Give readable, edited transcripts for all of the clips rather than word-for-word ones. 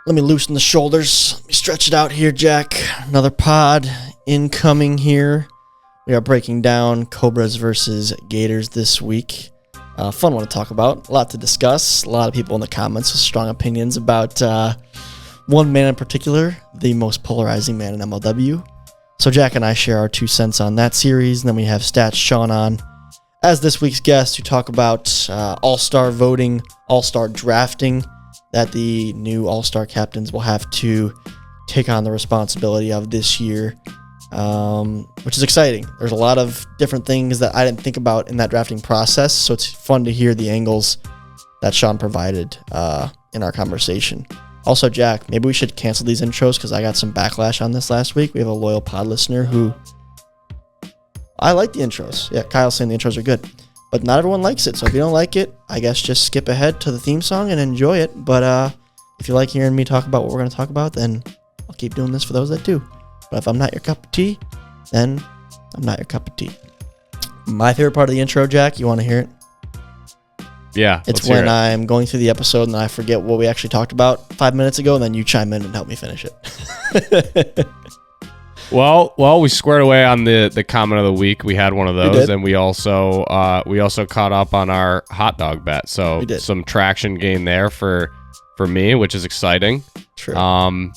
Let me loosen the shoulders. Let me stretch it out here, Jack. Another pod incoming here. We are breaking down Cobras versus Gators this week. Fun one to talk about. A lot to discuss. A lot of people in the comments with strong opinions about one man in particular, the most polarizing man in MLW. So Jack and I share our 2 cents on that series, and then we have Stats Sean on as this week's guest to talk about All-Star voting, All-Star drafting, that the new All-Star captains will have to take on the responsibility of this year, which is exciting. There's a lot of different things that I didn't think about in that drafting process, so it's fun to hear the angles that Sean provided in our conversation. Also, Jack, maybe we should cancel these intros because I got some backlash on this last week. We have a loyal pod listener who... I like the intros. Yeah, Kyle's saying the intros are good. But not everyone likes it, so if you don't like it, I guess just skip ahead to the theme song and enjoy it. But if you like hearing me talk about what we're going to talk about, then I'll keep doing this for those that do. But if I'm not your cup of tea, then I'm not your cup of tea. My favorite part of the intro, Jack, you want to hear it? Yeah, it's when I'm going through the episode and I forget what we actually talked about 5 minutes ago, and then you chime in and help me finish it. Well, we squared away on the comment of the week. We had one of those, and we also caught up on our hot dog bet. So some traction gain there for me, which is exciting. True. And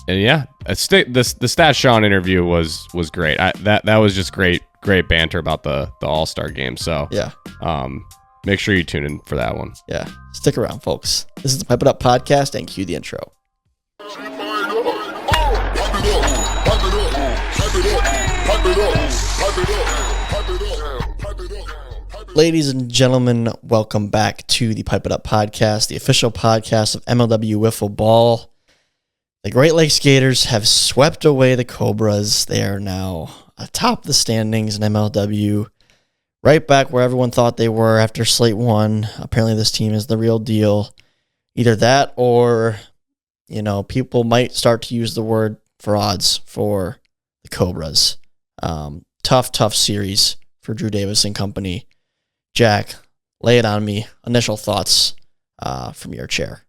yeah, the Stat Sean interview was great. That was just great banter about the All-Star game. So yeah. Make sure you tune in for that one. Yeah, stick around, folks. This is the Pipe It Up podcast, and cue the intro. Ladies and gentlemen, welcome back to the Pipe It Up podcast, the official podcast of MLW Wiffle Ball. The Great Lakes Gators have swept away the Cobras. They are now atop the standings in MLW, right back where everyone thought they were after Slate 1. Apparently this team is the real deal. Either that or, people might start to use the word frauds for the Cobras. Tough series for Drew Davis and company. Jack, lay it on me. Initial thoughts from your chair.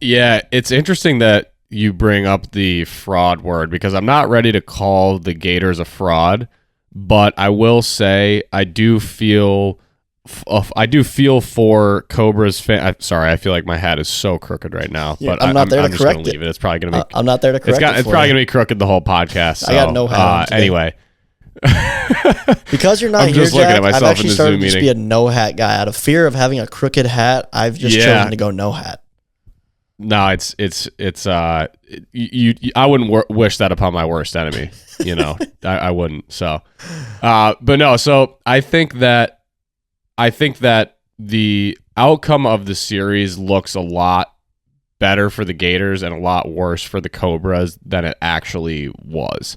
Yeah, it's interesting that you bring up the fraud word because I'm not ready to call the Gators a fraud, but I will say I do feel for Cobras fan. Sorry, I feel like my hat is so crooked right now, but I'm not there to correct it. I'm just going to leave it. It's probably going to be. I'm not there to correct it. It's probably going to be crooked the whole podcast. So, I got no hat on anyway. Because you're not I'm here, just looking Jack, at myself I've actually in the started Zoom to just meeting. be a no hat guy. Out of fear of having a crooked hat, I've just chosen to go no hat. No, it's I wouldn't wish that upon my worst enemy. I wouldn't. So, but no. So I think that the outcome of the series looks a lot better for the Gators and a lot worse for the Cobras than it actually was.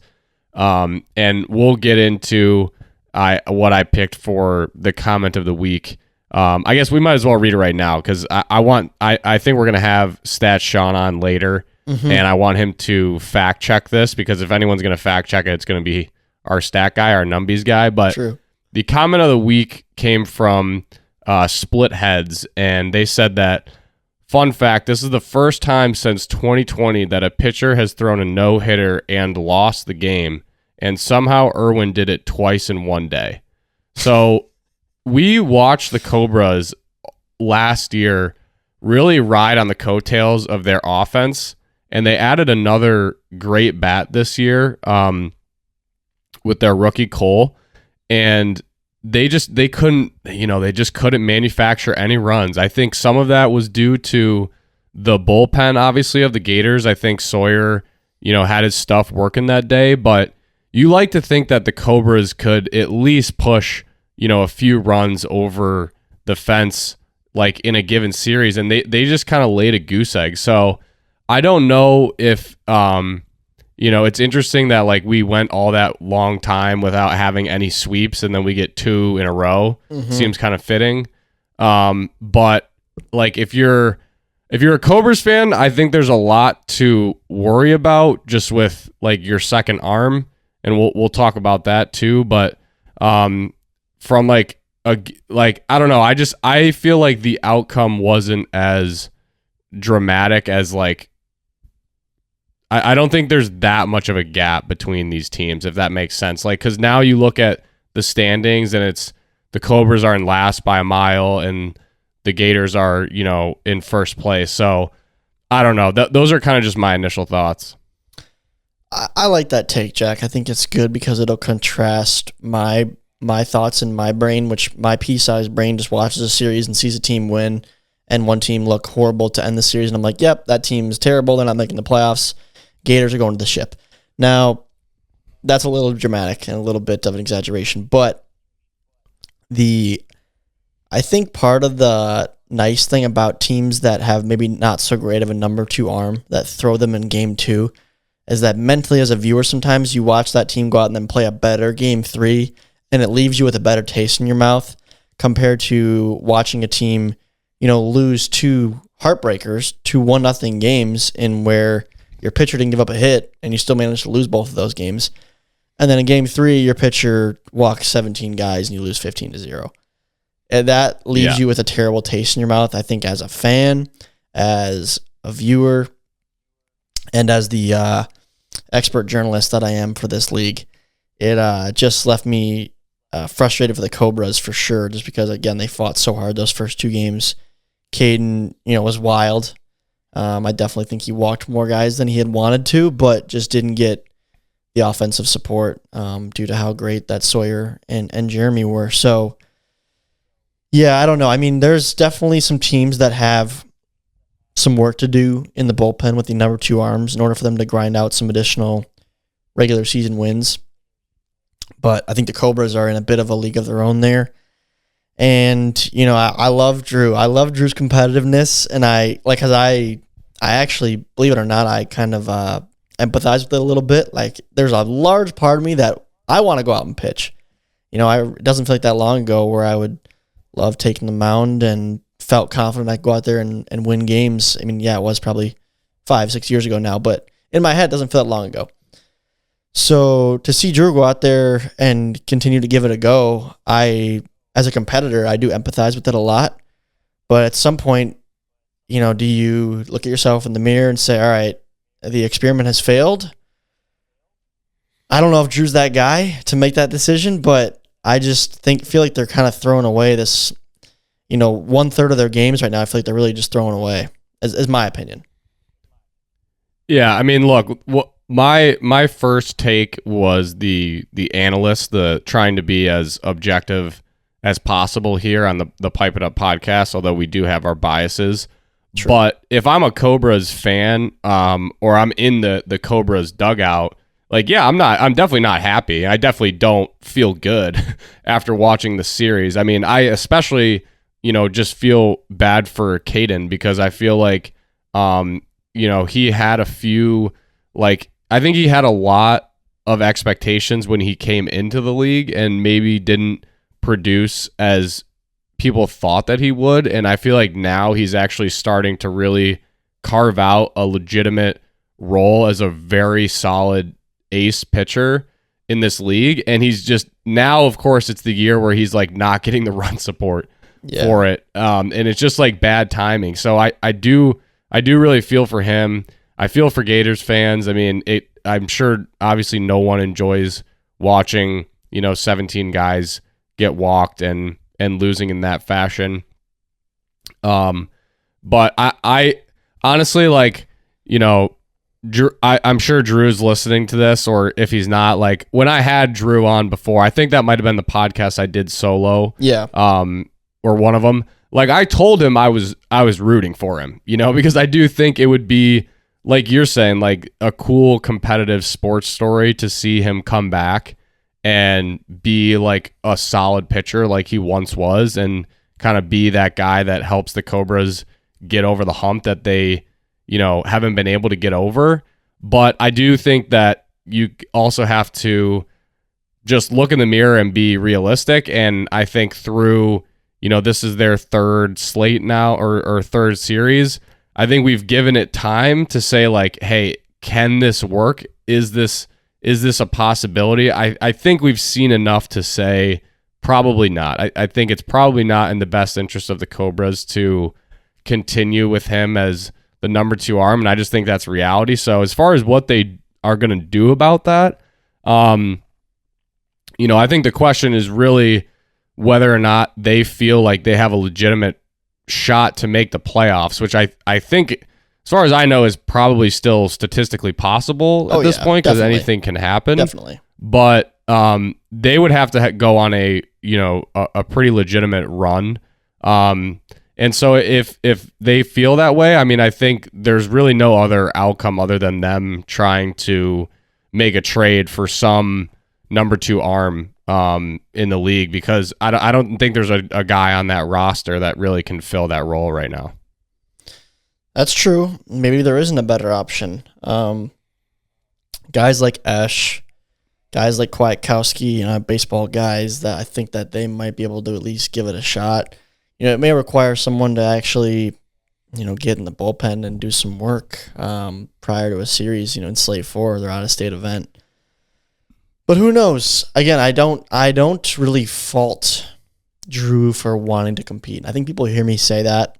And we'll get into what I picked for the comment of the week. I guess we might as well read it right now because I think we're gonna have Stats Sean on later, and I want him to fact check this because if anyone's gonna fact check it, it's gonna be our stat guy, our numbies guy. But True. The comment of the week came from Split Heads, and they said that, fun fact, this is the first time since 2020 that a pitcher has thrown a no-hitter and lost the game, and somehow Irwin did it twice in one day. So we watched the Cobras last year really ride on the coattails of their offense, and they added another great bat this year with their rookie Cole, and they just couldn't manufacture any runs. I think some of that was due to the bullpen, obviously, of the Gators. I think Sawyer, had his stuff working that day, but you like to think that the Cobras could at least push, a few runs over the fence, like in a given series, and they just kind of laid a goose egg. So I don't know if, it's interesting that like we went all that long time without having any sweeps, and then we get 2 in a row. Seems kind of fitting. But like if you're a Cobras fan, I think there's a lot to worry about just with like your second arm, and we'll talk about that too. But from I don't know, I feel like the outcome wasn't as dramatic as like I don't think there's that much of a gap between these teams, if that makes sense. Like, because now you look at the standings and it's the Cobras are in last by a mile and the Gators are, in first place. So I don't know. Those are kind of just my initial thoughts. I like that take, Jack. I think it's good because it'll contrast my thoughts in my brain, which my pea-sized brain just watches a series and sees a team win and one team look horrible to end the series. And I'm like, yep, that team is terrible. They're not making the playoffs. Gators are going to the ship. Now, that's a little dramatic and a little bit of an exaggeration, but I think part of the nice thing about teams that have maybe not so great of a number 2 arm that throw them in game 2 is that mentally as a viewer, sometimes you watch that team go out and then play a better game 3 and it leaves you with a better taste in your mouth compared to watching a team, lose 2 heartbreakers, 2 1-0 games in where your pitcher didn't give up a hit and you still managed to lose both of those games. And then in game 3, your pitcher walks 17 guys and you lose 15-0. And that leaves you with a terrible taste in your mouth. I think as a fan, as a viewer, and as the expert journalist that I am for this league, it just left me frustrated for the Cobras for sure, just because, again, they fought so hard those first 2 games. Caden, was wild. I definitely think he walked more guys than he had wanted to, but just didn't get the offensive support due to how great that Sawyer and Jeremy were. So, yeah, I don't know. I mean, there's definitely some teams that have some work to do in the bullpen with the number 2 arms in order for them to grind out some additional regular season wins. But I think the Cobras are in a bit of a league of their own there. And, I love Drew. I love Drew's competitiveness, and I actually, believe it or not, I kind of empathize with it a little bit. Like, there's a large part of me that I want to go out and pitch. It doesn't feel like that long ago where I would love taking the mound and felt confident I'd go out there and win games. I mean, yeah, it was probably 5-6 years ago now, but in my head, it doesn't feel that long ago. So to see Drew go out there and continue to give it a go, as a competitor, I do empathize with it a lot. But at some point, do you look at yourself in the mirror and say, all right, the experiment has failed? I don't know if Drew's that guy to make that decision, but I just feel like they're kind of throwing away this, 1/3 of their games right now. I feel like they're really just throwing away, is my opinion. Yeah, I mean, look, my first take was the analyst, the trying to be as objective as possible here on the Pipe It Up podcast, although we do have our biases. True. But if I'm a Cobras fan, or I'm in the Cobras dugout, like, yeah, I'm definitely not happy. I definitely don't feel good after watching the series. I mean, I especially, just feel bad for Caden because I feel like, he had a few, like, I think he had a lot of expectations when he came into the league and maybe didn't produce as people thought that he would. And I feel like now he's actually starting to really carve out a legitimate role as a very solid ace pitcher in this league. And he's just now, of course, it's the year where he's like not getting the run support for it. And it's just like bad timing. So I do really feel for him. I feel for Gators fans. I mean, I'm sure obviously no one enjoys watching, 17 guys get walked and losing in that fashion. But I honestly, like, Drew, I'm sure Drew's listening to this, or if he's not, like, when I had Drew on before, I think that might have been the podcast I did solo. Yeah. Or one of them. Like, I told him I was rooting for him, because I do think it would be, like you're saying, like a cool competitive sports story to see him come back and be like a solid pitcher like he once was, and kind of be that guy that helps the Cobras get over the hump that they, haven't been able to get over. But I do think that you also have to just look in the mirror and be realistic. And I think through, this is their third slate now, or third series. I think we've given it time to say, like, hey, can this work? Is this a possibility? I think we've seen enough to say probably not. I think it's probably not in the best interest of the Cobras to continue with him as the number 2 arm, and I just think that's reality. So as far as what they are going to do about that, I think the question is really whether or not they feel like they have a legitimate shot to make the playoffs, which I think, as far as I know, is probably still statistically possible at this point, because anything can happen. Definitely. But they would have to go on a pretty legitimate run. And so if they feel that way, I mean, I think there's really no other outcome other than them trying to make a trade for some number 2 arm in the league, because I don't think there's a guy on that roster that really can fill that role right now. That's true. Maybe there isn't a better option. Guys like Esch, guys like Kwiatkowski, baseball guys that I think that they might be able to at least give it a shot. It may require someone to actually, get in the bullpen and do some work prior to a series, in Slate 4, their out-of-state event. But who knows? Again, I don't really fault Drew for wanting to compete. I think people hear me say that.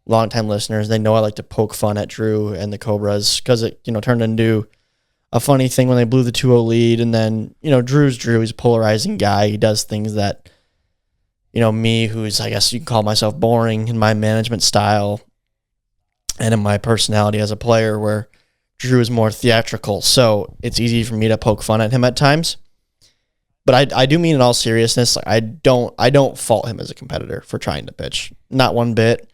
Longtime listeners, they know I like to poke fun at Drew and the Cobras because it, turned into a funny thing when they blew the 2-0 lead. And then, Drew's Drew. He's a polarizing guy. He does things that, me, who's, I guess you can call myself boring in my management style and in my personality as a player, where Drew is more theatrical. So it's easy for me to poke fun at him at times. But I do mean in all seriousness, I don't fault him as a competitor for trying to pitch. Not one bit.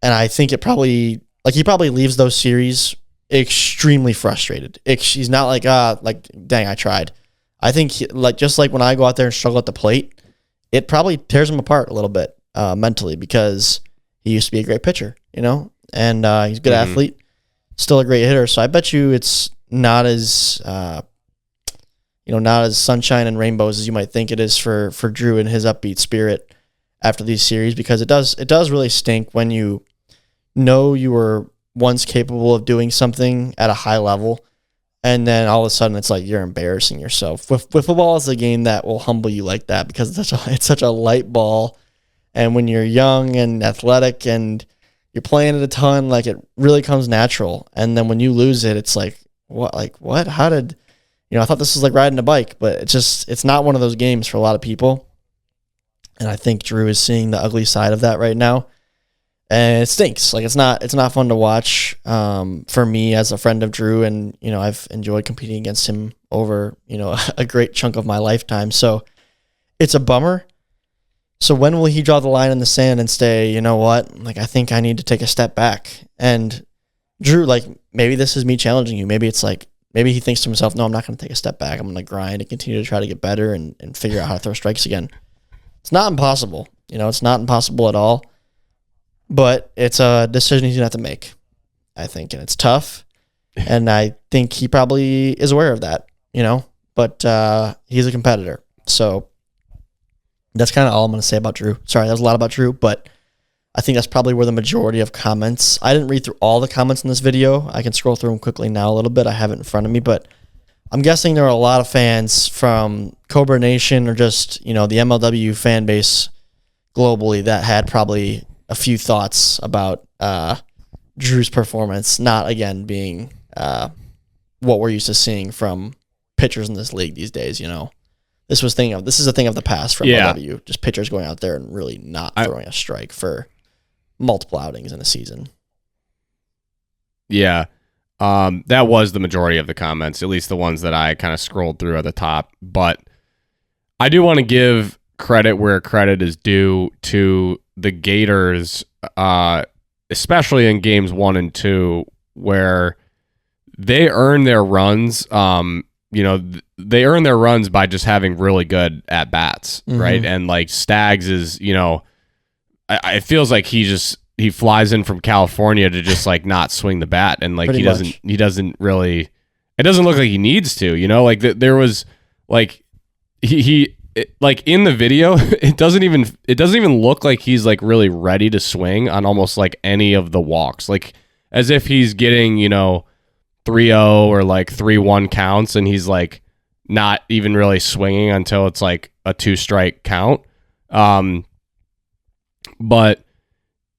And I think he probably leaves those series extremely frustrated. He's not like, dang, I tried. I think just like when I go out there and struggle at the plate, it probably tears him apart a little bit mentally, because he used to be a great pitcher, and he's a good athlete, still a great hitter. So I bet you it's not as not as sunshine and rainbows as you might think it is for Drew and his upbeat spirit after these series, because it does really stink when you know you were once capable of doing something at a high level, and then all of a sudden it's like you're embarrassing yourself. With football is a game that will humble you like that, because it's such a light ball, and when you're young and athletic and you're playing it a ton, like, it really comes natural. And then when you lose it, it's like, what? How did, I thought this was like riding a bike, but it's not one of those games for a lot of people. And I think Drew is seeing the ugly side of that right now. And it stinks. Like, it's not fun to watch for me as a friend of Drew. And, I've enjoyed competing against him over, a great chunk of my lifetime. So it's a bummer. So when will he draw the line in the sand and say, you know what? Like, I think I need to take a step back. And Drew, like, maybe this is me challenging you. Maybe it's like, maybe he thinks to himself, no, I'm not going to take a step back. I'm going to grind and continue to try to get better and figure out how to throw strikes again. It's not impossible. It's not impossible at all. But it's a decision he's going to have to make, I think. And it's tough. And I think he probably is aware of that, But he's a competitor. So that's kind of all I'm going to say about Drew. Sorry, that was a lot about Drew, but I think that's probably where the majority of comments. I didn't read through all the comments in this video. I can scroll through them quickly now a little bit. I have it in front of me, but I'm guessing there are a lot of fans from Cobra Nation or just, the MLW fan base globally that had probably a few thoughts about Drew's performance, not, again, being what we're used to seeing from pitchers in this league these days, This is a thing of the past for MLW. Just pitchers going out there and really not throwing a strike for multiple outings in a season. Yeah. That was the majority of the comments, at least the ones that I kind of scrolled through at the top. But I do want to give credit where credit is due to the Gators, especially in games 1 and 2, where they earn their runs. They earn their runs by just having really good at bats, right? And like Staggs is, it feels like he flies in from California to just like not swing the bat, and like he doesn't really. It doesn't look like he needs to, like there was like like in the video, it doesn't even look like he's like really ready to swing on almost like any of the walks, like as if he's getting 3-0 or like 3-1 counts, and he's like not even really swinging until it's like a 2-strike count. But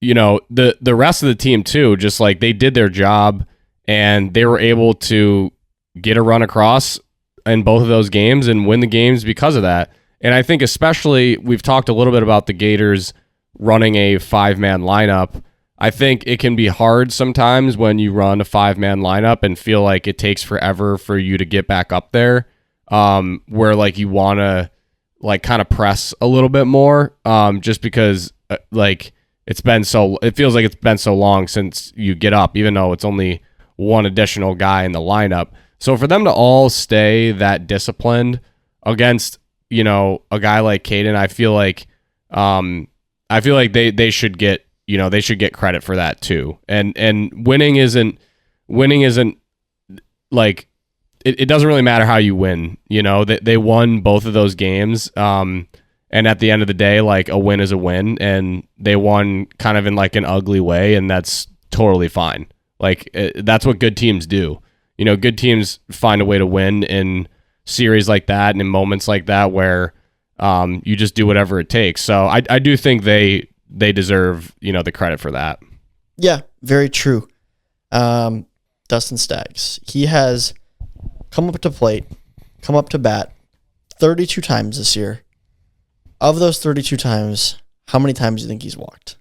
the rest of the team too, just like they did their job and they were able to get a run across in both of those games and win the games because of that. And I think especially we've talked a little bit about the Gators running a 5-man lineup. I think it can be hard sometimes when you run a 5-man lineup and feel like it takes forever for you to get back up there, where like you want to like kind of press a little bit more, just because it feels like it's been so long since you get up, even though it's only one additional guy in the lineup. So for them to all stay that disciplined against, a guy like Caden, I feel like they should get, they should get credit for that too. And winning isn't like, it doesn't really matter how you win. They won both of those games. And at the end of the day, like a win is a win, and they won kind of in like an ugly way, and that's totally fine. Like that's what good teams do. Good teams find a way to win in series like that and in moments like that where you just do whatever it takes. So I do think they deserve, the credit for that. Yeah, very true. Dustin Staggs, he has come up to plate, come up to bat 32 times this year. Of those 32 times, how many times do you think he's walked?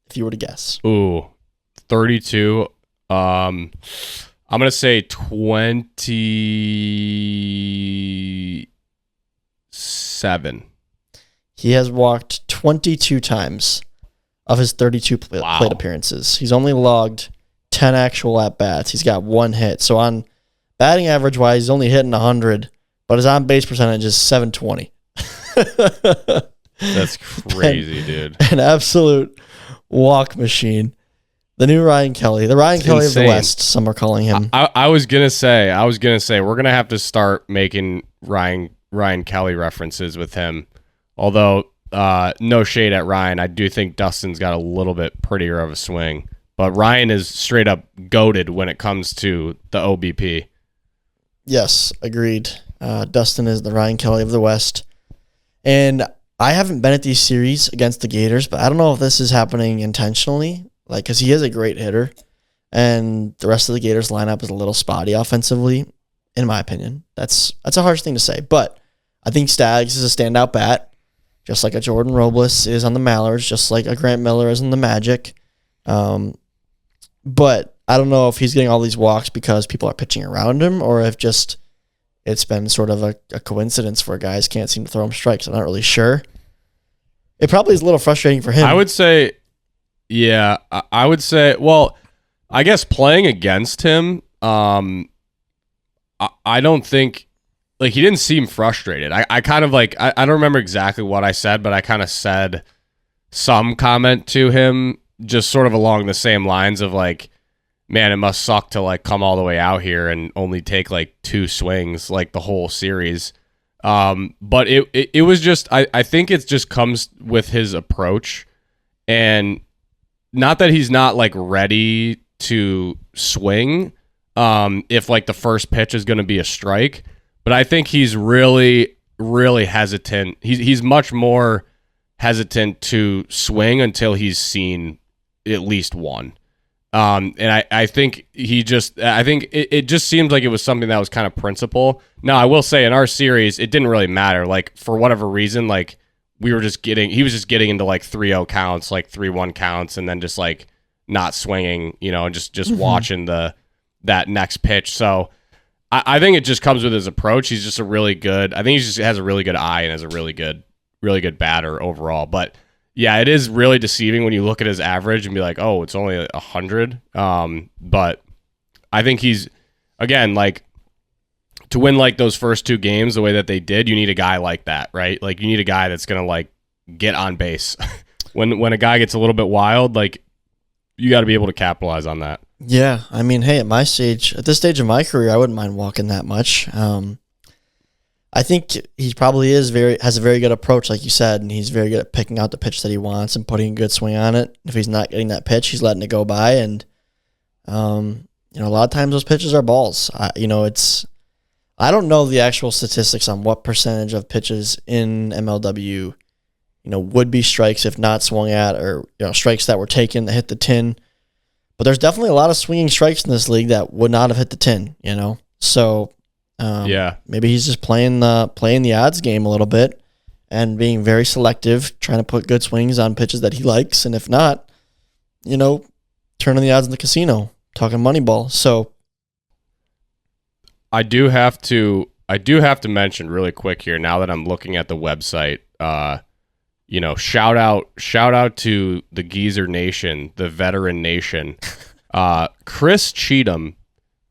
If you were to guess. Ooh, 32. I'm going to say 27. He has walked 22 times of his 32 plate appearances. He's only logged 10 actual at-bats. He's got 1 hit. So on batting average-wise, he's only hitting 100, but his on-base percentage is 720. That's crazy, dude. An absolute walk machine. The new Ryan Kelly. The Ryan Kelly of the West, some are calling him. I was gonna say, we're gonna have to start making Ryan Kelly references with him. Although, no shade at Ryan, I do think Dustin's got a little bit prettier of a swing. But Ryan is straight up goated when it comes to the OBP. Yes, agreed. Dustin is the Ryan Kelly of the West. And I haven't been at these series against the Gators, but I don't know if this is happening intentionally. Like, because he is a great hitter, and the rest of the Gators lineup is a little spotty offensively, in my opinion. That's a harsh thing to say, but I think Staggs is a standout bat, just like a Jordan Robles is on the Mallards, just like a Grant Miller is in the Magic. But I don't know if he's getting all these walks because people are pitching around him, or if just it's been sort of a coincidence where guys can't seem to throw him strikes. I'm not really sure. It probably is a little frustrating for him. I would say, well, I guess playing against him, I don't think, like, he didn't seem frustrated. I kind of like, I don't remember exactly what I said, but I kind of said some comment to him just sort of along the same lines of like, man, it must suck to like come all the way out here and only take like 2 swings like the whole series. But it was just, I think it just comes with his approach, and not that he's not like ready to swing if like the first pitch is going to be a strike, but I think he's really, really hesitant. He's much more hesitant to swing until he's seen at least one. And I think it just seems like it was something that was kind of principle. Now, I will say in our series, it didn't really matter. Like, for whatever reason, like, he was just getting into like 3-0 counts, like 3-1 counts, and then just like not swinging, and just watching that next pitch. So I think it just comes with his approach. He's just I think he just has a really good eye and has a really good batter overall. But yeah, it is really deceiving when you look at his average and be like, oh, it's only 100. But I think he's, again, like, to win like those first 2 games the way that they did, you need a guy like that, right? Like, you need a guy that's gonna like get on base. when a guy gets a little bit wild, like, you got to be able to capitalize on that. Yeah, I mean, hey, at this stage of my career, I wouldn't mind walking that much. I think he probably has a very good approach, like you said, and he's very good at picking out the pitch that he wants and putting a good swing on it. If he's not getting that pitch, he's letting it go by, and a lot of times those pitches are balls. I don't know the actual statistics on what percentage of pitches in MLW would be strikes if not swung at, or strikes that were taken that hit the tin. But there's definitely a lot of swinging strikes in this league that would not have hit the tin. So maybe he's just playing the odds game a little bit and being very selective, trying to put good swings on pitches that he likes, and if not, turning the odds in the casino, talking Moneyball. So I do have to mention really quick here, now that I'm looking at the website, shout out to the Geezer Nation, the veteran nation. Chris Cheatham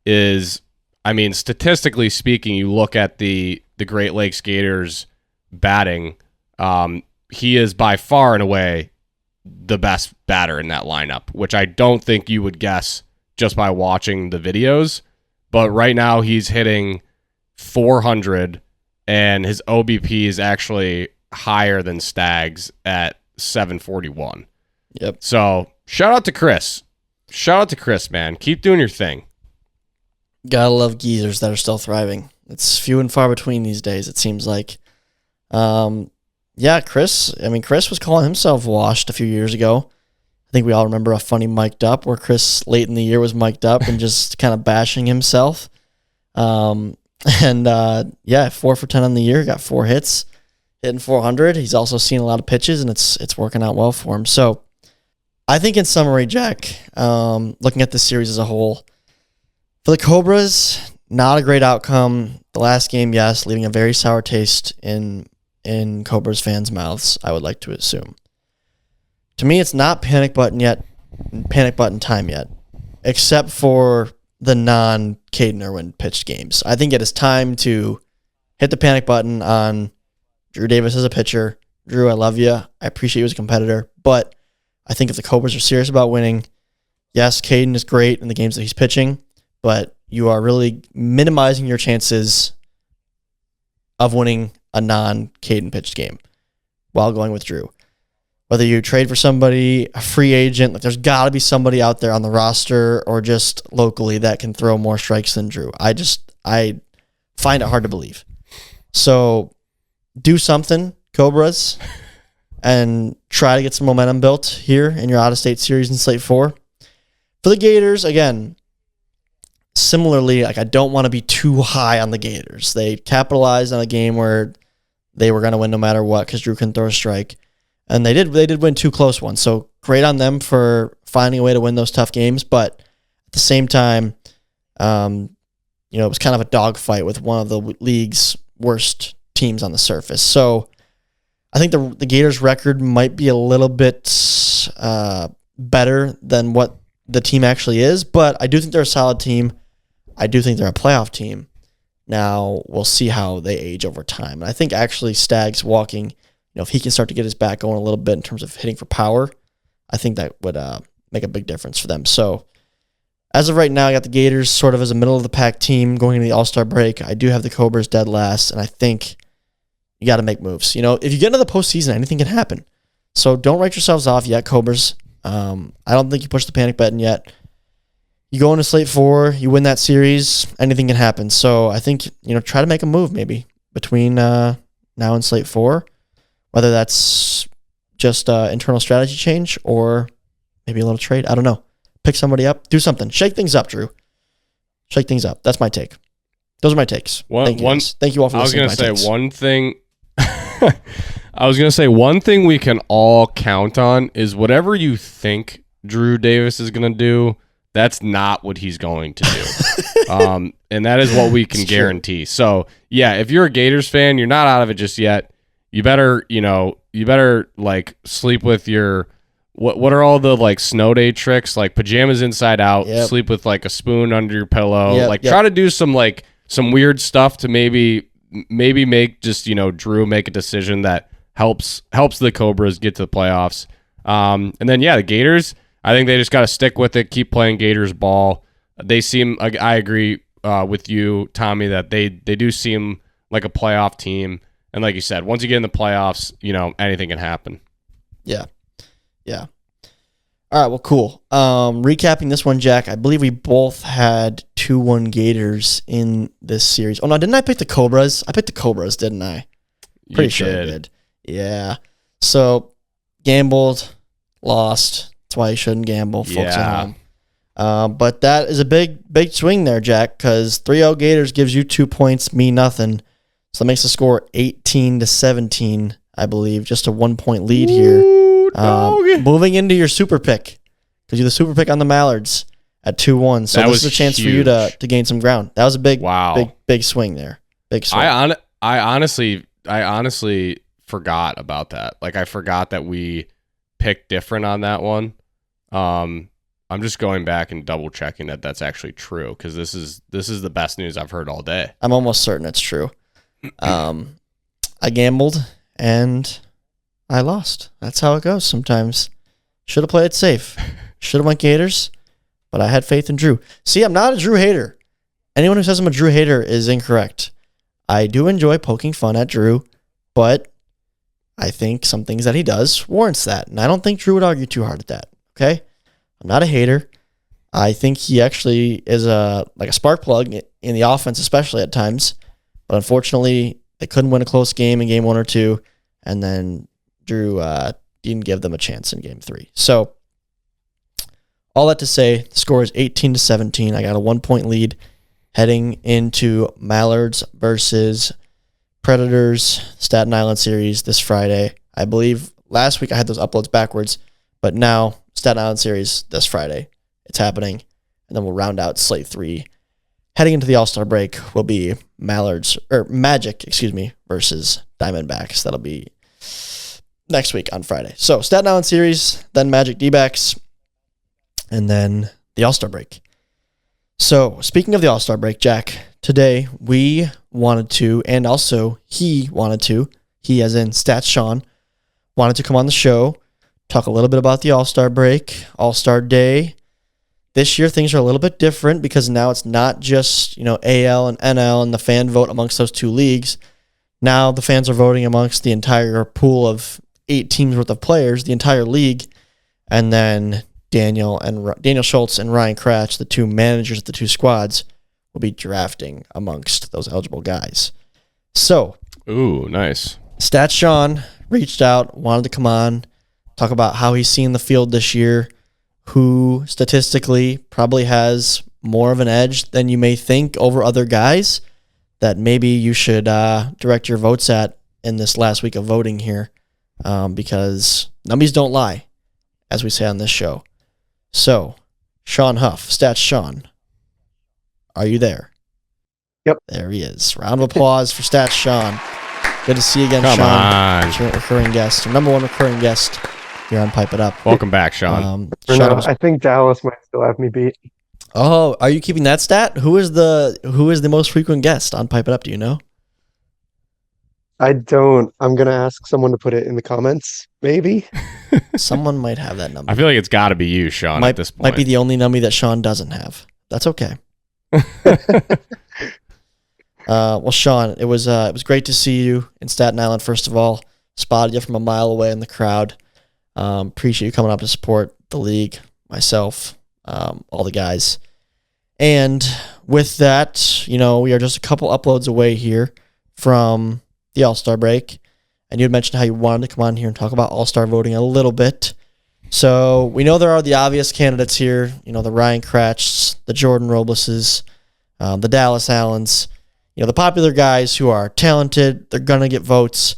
is, statistically speaking, you look at the Great Lakes Gators batting, he is by far and away the best batter in that lineup, which I don't think you would guess just by watching the videos. But right now he's hitting 400, and his OBP is actually higher than Stag's at 741. Yep. So shout out to Chris. Man. Keep doing your thing. Gotta love geezers that are still thriving. It's few and far between these days, it seems like. Chris was calling himself washed a few years ago. I think we all remember a funny mic'd up where Chris late in the year was mic'd up and just kind of bashing himself. 4 for 10 on the year, got 4 hits, hitting 400. He's also seen a lot of pitches, and it's working out well for him. So I think in summary, Jack, looking at this series as a whole, for the Cobras, not a great outcome. The last game, yes, leaving a very sour taste in Cobras fans' mouths, I would like to assume. To me, it's not panic button time yet, except for the non-Caden Irwin pitched games. I think it is time to hit the panic button on Drew Davis as a pitcher. Drew, I love you. I appreciate you as a competitor, but I think if the Cobras are serious about winning, yes, Caden is great in the games that he's pitching, but you are really minimizing your chances of winning a non-Caden pitched game while going with Drew. Whether you trade for somebody, a free agent, there's got to be somebody out there on the roster or just locally that can throw more strikes than Drew. I find it hard to believe. So do something, Cobras, and try to get some momentum built here in your out-of-state series in Slate 4. For the Gators, again, similarly, I don't want to be too high on the Gators. They capitalized on a game where they were going to win no matter what because Drew couldn't throw a strike. And they did win 2 close ones. So great on them for finding a way to win those tough games. But at the same time, it was kind of a dogfight with one of the league's worst teams on the surface. So I think the Gators' record might be a little bit better than what the team actually is. But I do think they're a solid team. I do think they're a playoff team. Now, we'll see how they age over time. And I think actually Stag's walking, if he can start to get his back going a little bit in terms of hitting for power, I think that would make a big difference for them. So as of right now, I got the Gators sort of as a middle-of-the-pack team going into the All-Star break. I do have the Cobras dead last, and I think you got to make moves. If you get into the postseason, anything can happen. So don't write yourselves off yet, Cobras. I don't think you push the panic button yet. You go into Slate 4, you win that series, anything can happen. So I think, try to make a move maybe between now and Slate 4, whether that's just internal strategy change or maybe a little trade. I don't know. Pick somebody up, do something. Shake things up, Drew. Shake things up. That's my take. Those are my takes. Thank you all for listening to my takes. I was going to say one thing we can all count on is whatever you think Drew Davis is going to do, that's not what he's going to do. And that is what we can guarantee. So, yeah, if you're a Gators fan, you're not out of it just yet. You better like sleep with your what are all the like snow day tricks, like pajamas inside out, sleep with like a spoon under your pillow, try to do some weird stuff to maybe make just, Drew make a decision that helps the Cobras get to the playoffs. And then the Gators, I think they just got to stick with it, keep playing Gators ball. They seem, I agree with you, Tommy, that they do seem like a playoff team. And like you said, once you get in the playoffs, anything can happen. Yeah. All right, well, cool. Recapping this one, Jack, I believe we both had 2-1 Gators in this series. Oh, no, didn't I pick the Cobras? I picked the Cobras, didn't I? Pretty sure I did. Yeah. So, gambled, lost. That's why you shouldn't gamble, folks at Yeah. home. But that is a big swing there, Jack, because 3-0 Gators gives you 2 points, me nothing. So that makes the score 18-17, I believe. Just a 1 point lead here. Moving into your super pick, because you're the super pick on the Mallards at 2-1. So this is a chance for you to gain some ground. That was a big swing there. Big swing. I honestly forgot about that. Like, I forgot that we picked different on that one. I'm just going back and double checking that that's actually true, because this is the best news I've heard all day. I'm almost certain it's true. I gambled and I lost. That's how it goes sometimes. Should have played it safe. Should have went Gators, but I had faith in Drew. See, I'm not a Drew hater. Anyone who says I'm a Drew hater is incorrect. I do enjoy poking fun at Drew, but I think some things that he does warrants that, and I don't think Drew would argue too hard at that. Okay, I'm not a hater. I think he actually is a spark plug in the offense, especially at times. But unfortunately, they couldn't win a close game in game 1 or 2, and then Drew didn't give them a chance in game 3. So all that to say, the score is 18-17. I got a 1 point lead heading into Mallards versus Predators Staten Island series this Friday. I believe last week I had those uploads backwards, but now Staten Island series this Friday. It's happening, and then we'll round out slate 3. Heading into the All-Star break will be Magic versus Diamondbacks. That'll be next week on Friday. So Staten Island series, then Magic D-backs, and then the All-Star break. So speaking of the All-Star break, Jack, today we wanted to, and also he as in Stats Sean, wanted to come on the show, talk a little bit about the All-Star break, All-Star Day. This year things are a little bit different because now it's not just, AL and NL and the fan vote amongst those two leagues. Now the fans are voting amongst the entire pool of 8 teams worth of players, the entire league, and then Daniel Schultz and Ryan Kratch, the two managers of the two squads, will be drafting amongst those eligible guys. So, ooh, nice. Stats Sean reached out, wanted to come on, talk about how he's seen the field this year, who statistically probably has more of an edge than you may think over other guys that maybe you should direct your votes at in this last week of voting here, because numbies don't lie, as we say on this show. So, Sean Huff, Stats Sean, are you there? Yep. There he is. Round of applause for Stats Sean. Good to see you again, Come Sean. on. Your recurring guest, your number one recurring guest here on Pipe It Up. Welcome back, Sean. Sean I think Dallas might still have me beat. Oh, are you keeping that stat? Who is the most frequent guest on Pipe It Up? Do you know? I don't. I'm gonna ask someone to put it in the comments. Maybe. Someone might have that number. I feel like it's got to be you, Sean, at this point. Might be the only numbie that Sean doesn't have. That's okay. Well, Sean, it was great to see you in Staten Island. First of all, spotted you from a mile away in the crowd. Appreciate you coming up to support the league, myself, all the guys. And with that, we are just a couple uploads away here from the All-Star break. And you had mentioned how you wanted to come on here and talk about All-Star voting a little bit. So we know there are the obvious candidates here, the Ryan Kratchs, the Jordan Robleses, the Dallas Allens, the popular guys who are talented, they're going to get votes.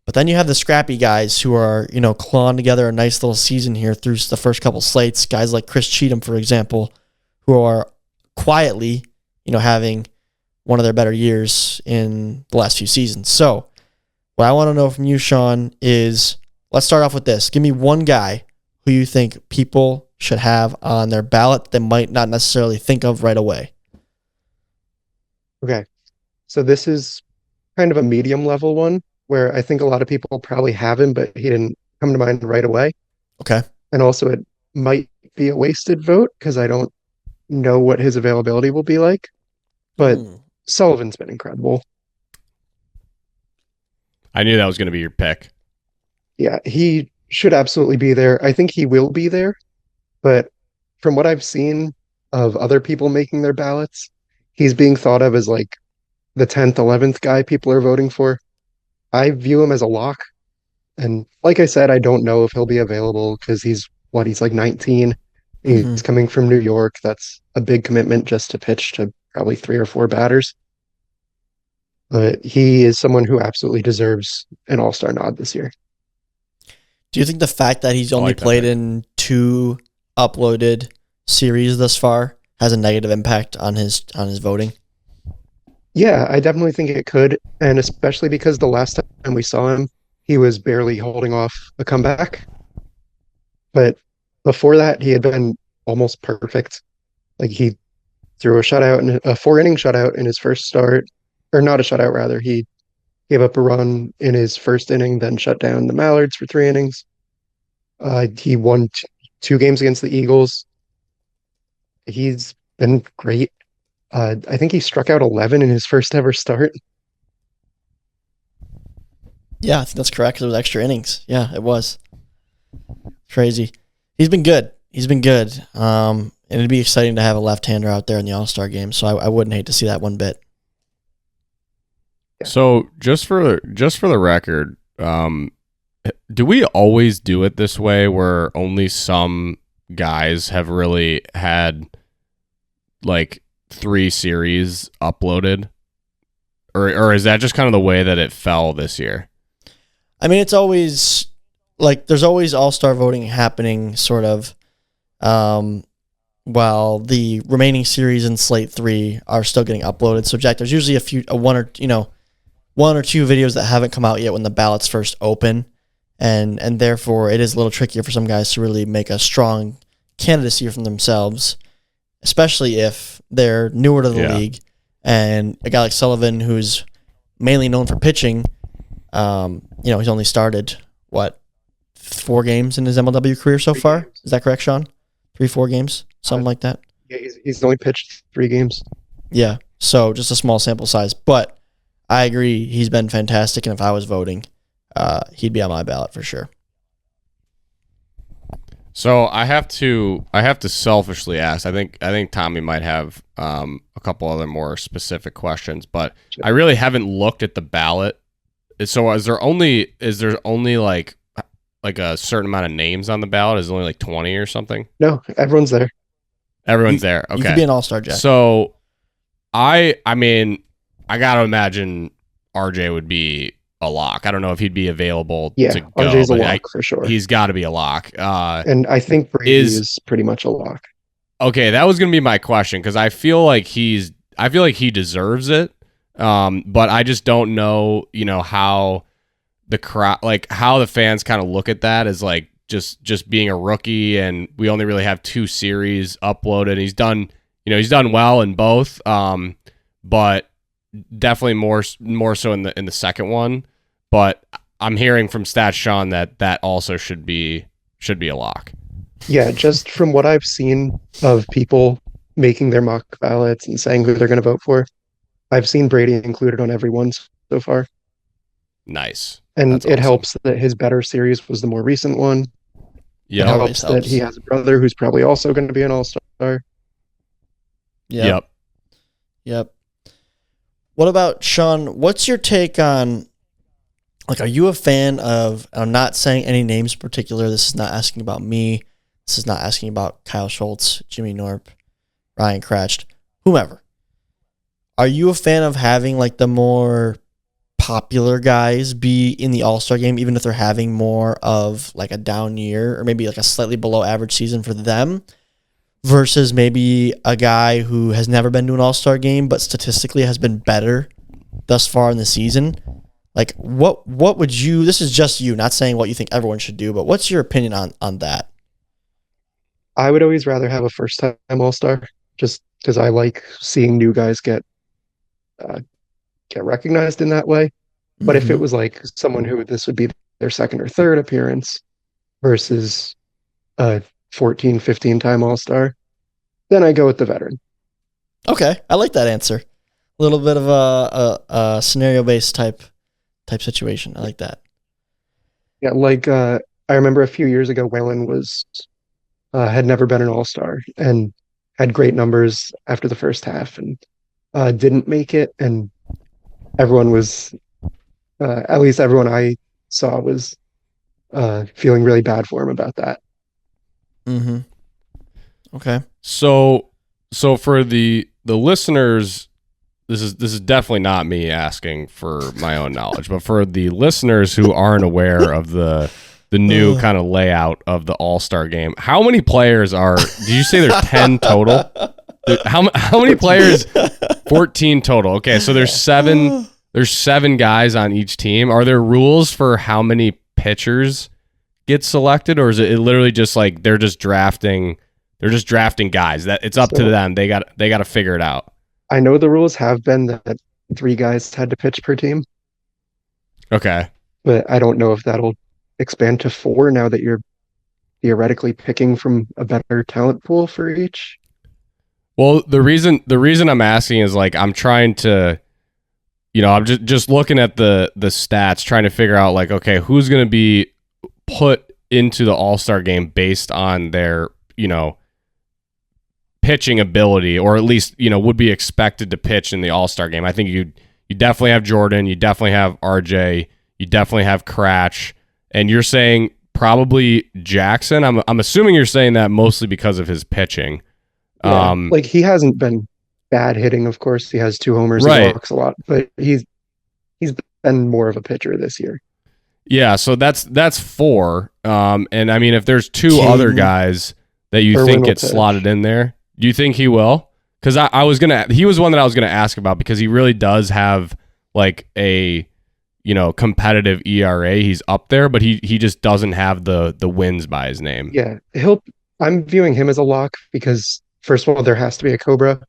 But then you have the scrappy guys who are, clawing together a nice little season here through the first couple slates. Guys like Chris Cheatham, for example, who are quietly, having one of their better years in the last few seasons. So what I want to know from you, Sean, is let's start off with this. Give me one guy who you think people should have on their ballot that might not necessarily think of right away. Okay. So this is kind of a medium level one where I think a lot of people probably have him, but he didn't come to mind right away. Okay. And also it might be a wasted vote because I don't know what his availability will be like. But Sullivan's been incredible. I knew that was going to be your pick. Yeah, he should absolutely be there. I think he will be there. But from what I've seen of other people making their ballots, he's being thought of as like the 10th, 11th guy people are voting for. I view him as a lock. And like I said, I don't know if he'll be available because he's like 19. Hmm. He's coming from New York. That's a big commitment just to pitch to probably 3 or 4 batters. But he is someone who absolutely deserves an all-star nod this year. Do you think the fact that he's I only like that played pick. in 2 uploaded series thus far has a negative impact on his voting? Yeah, I definitely think it could, and especially because the last time we saw him, he was barely holding off a comeback. But before that, he had been almost perfect. Like he threw a 4 inning shutout in his first start, or not a shutout rather. He gave up a run in his first inning, then shut down the Mallards for 3 innings. He won 2 games against the Eagles. He's been great. I think he struck out 11 in his first ever start. Yeah, I think that's correct. 'Cause it was extra innings. Yeah, it was crazy. He's been good. He's been good. And it'd be exciting to have a left-hander out there in the All-Star game. So I wouldn't hate to see that one bit. So just for the record, do we always do it this way where only some guys have really had like 3 series uploaded? Or is that just kind of the way that it fell this year? I mean, it's always like there's always All-Star voting happening, sort of, while the remaining series in Slate 3 are still getting uploaded. So, Jack, there's usually one or two videos that haven't come out yet when the ballots first open, and therefore it is a little trickier for some guys to really make a strong candidacy from themselves, especially if they're newer to the Yeah. league. And a guy like Sullivan, who's mainly known for pitching, he's only started 4 games in his MLW career so 3 far. games. Is that correct, Sean? 3-4 games, something like that. Yeah, he's only pitched 3 games. Yeah, so just a small sample size, but I agree he's been fantastic, and if I was voting, he'd be on my ballot for sure. So I have to selfishly ask. I think Tommy might have a couple other more specific questions, but I really haven't looked at the ballot. So is there only like a certain amount of names on the ballot? Is there only like 20 or something? No, everyone's there. Everyone's there. You Okay. could be an All-Star, Jack. So I mean, I gotta imagine RJ would be a lock. I don't know if he'd be available Yeah, to go. RJ's a but lock for sure. He's got to be a lock. And I think Brady is pretty much a lock. Okay, that was gonna be my question because I feel like he deserves it. But I just don't know, how the crowd, like how the fans kind of look at that as like just being a rookie, and we only really have 2 series uploaded. He's done well in both. But definitely more so in the second one. But I'm hearing from Stats Sean that also should be a lock. Yeah, just from what I've seen of people making their mock ballots and saying who they're going to vote for, I've seen Brady included on every one so far. Nice. And That's it awesome. helps that his better series was the more recent one. Yep. It Always helps that he has a brother who's probably also going to be an all-star. Yep. What about Sean? What's your take on, like, are you a fan of, I'm not saying any names in particular. This is not asking about me. This is not asking about Kyle Schultz, Jimmy Norp, Ryan Cratched, whomever. Are you a fan of having like the more popular guys be in the All-Star game, even if they're having more of like a down year or maybe like a slightly below average season for them, versus maybe a guy who has never been to an All-Star game but statistically has been better thus far in the season? Like, what would you, this is just you, not saying what you think everyone should do, but what's your opinion on that? I would always rather have a first-time all-star just because I like seeing new guys get recognized in that way. But if it was like someone who this would be their second or third appearance versus a 14, 15-time all-star, then I go with the veteran. Okay, I like that answer. A little bit of a scenario-based type situation. I like that. Yeah, like I remember a few years ago, Whalen had never been an all-star and had great numbers after the first half and didn't make it. And everyone was, at least everyone I saw was feeling really bad for him about that. Mm-hmm. Okay. So for the listeners, this is definitely not me asking for my own knowledge, but for the listeners who aren't aware of the new kind of layout of the All-Star Game, how many players are? Did you say there's 10 total? How many players? 14 total. Okay, so there's seven guys on each team. Are there rules for how many pitchers get selected, or is it literally just like they're just drafting guys? That it's up to them. They got to figure it out. I know the rules have been that 3 guys had to pitch per team, Okay. but I don't know if that'll expand to 4 now that you're theoretically picking from a better talent pool for each. Well, the reason I'm asking is like I'm trying to, I'm just looking at the stats, trying to figure out like, okay, who's going to be put into the All-Star Game based on their, pitching ability, or at least, would be expected to pitch in the All-Star Game. I think you definitely have Jordan, you definitely have RJ, you definitely have Cratch, and you're saying probably Jackson. I'm assuming you're saying that mostly because of his pitching. Yeah, like he hasn't been bad hitting, of course. He has 2 homers, right. He walks a lot, but he's been more of a pitcher this year. Yeah, so that's 4. And I mean, if there's 2 other guys that you think get slotted in there, do you think he will? Because he was one that I was gonna ask about, because he really does have like a competitive ERA. He's up there, but he just doesn't have the wins by his name. Yeah, I'm viewing him as a lock because first of all, there has to be a Cobra.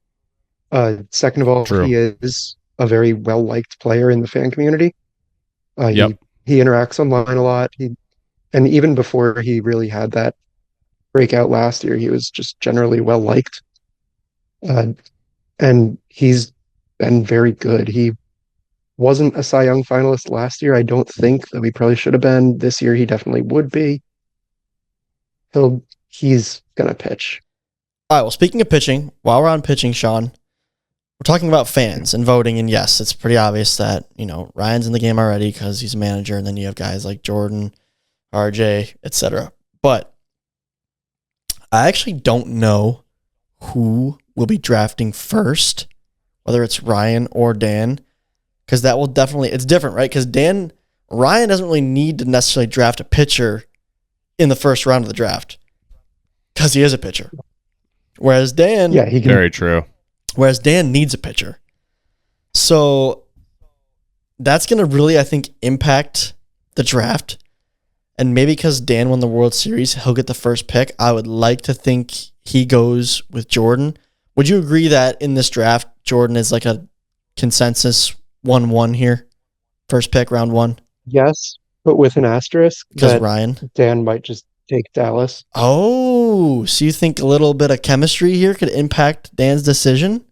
Second of all, True. He is a very well-liked player in the fan community. Yep. He interacts online a lot. And even before he really had that breakout last year, he was just generally well-liked. And he's been very good. He wasn't a Cy Young finalist last year. I don't think that we probably should have been. This year, he definitely would be. He's gonna pitch. All right. Well, speaking of pitching, while we're on pitching, Sean, we're talking about fans and voting. And yes, it's pretty obvious that, Ryan's in the game already because he's a manager. And then you have guys like Jordan, RJ, etc. But I actually don't know who will be drafting first, whether it's Ryan or Dan, because that will definitely, it's different, right? Because Ryan doesn't really need to necessarily draft a pitcher in the first round of the draft because he is a pitcher. Whereas Dan, he can. Very true. Whereas Dan needs a pitcher. So that's going to really, I think, impact the draft. And maybe because Dan won the World Series, he'll get the first pick. I would like to think he goes with Jordan. Would you agree that in this draft, Jordan is like a consensus 1-1 here? First pick, round 1? Yes, but with an asterisk. Because Ryan. Dan might just take Dallas. Oh, so you think a little bit of chemistry here could impact Dan's decision?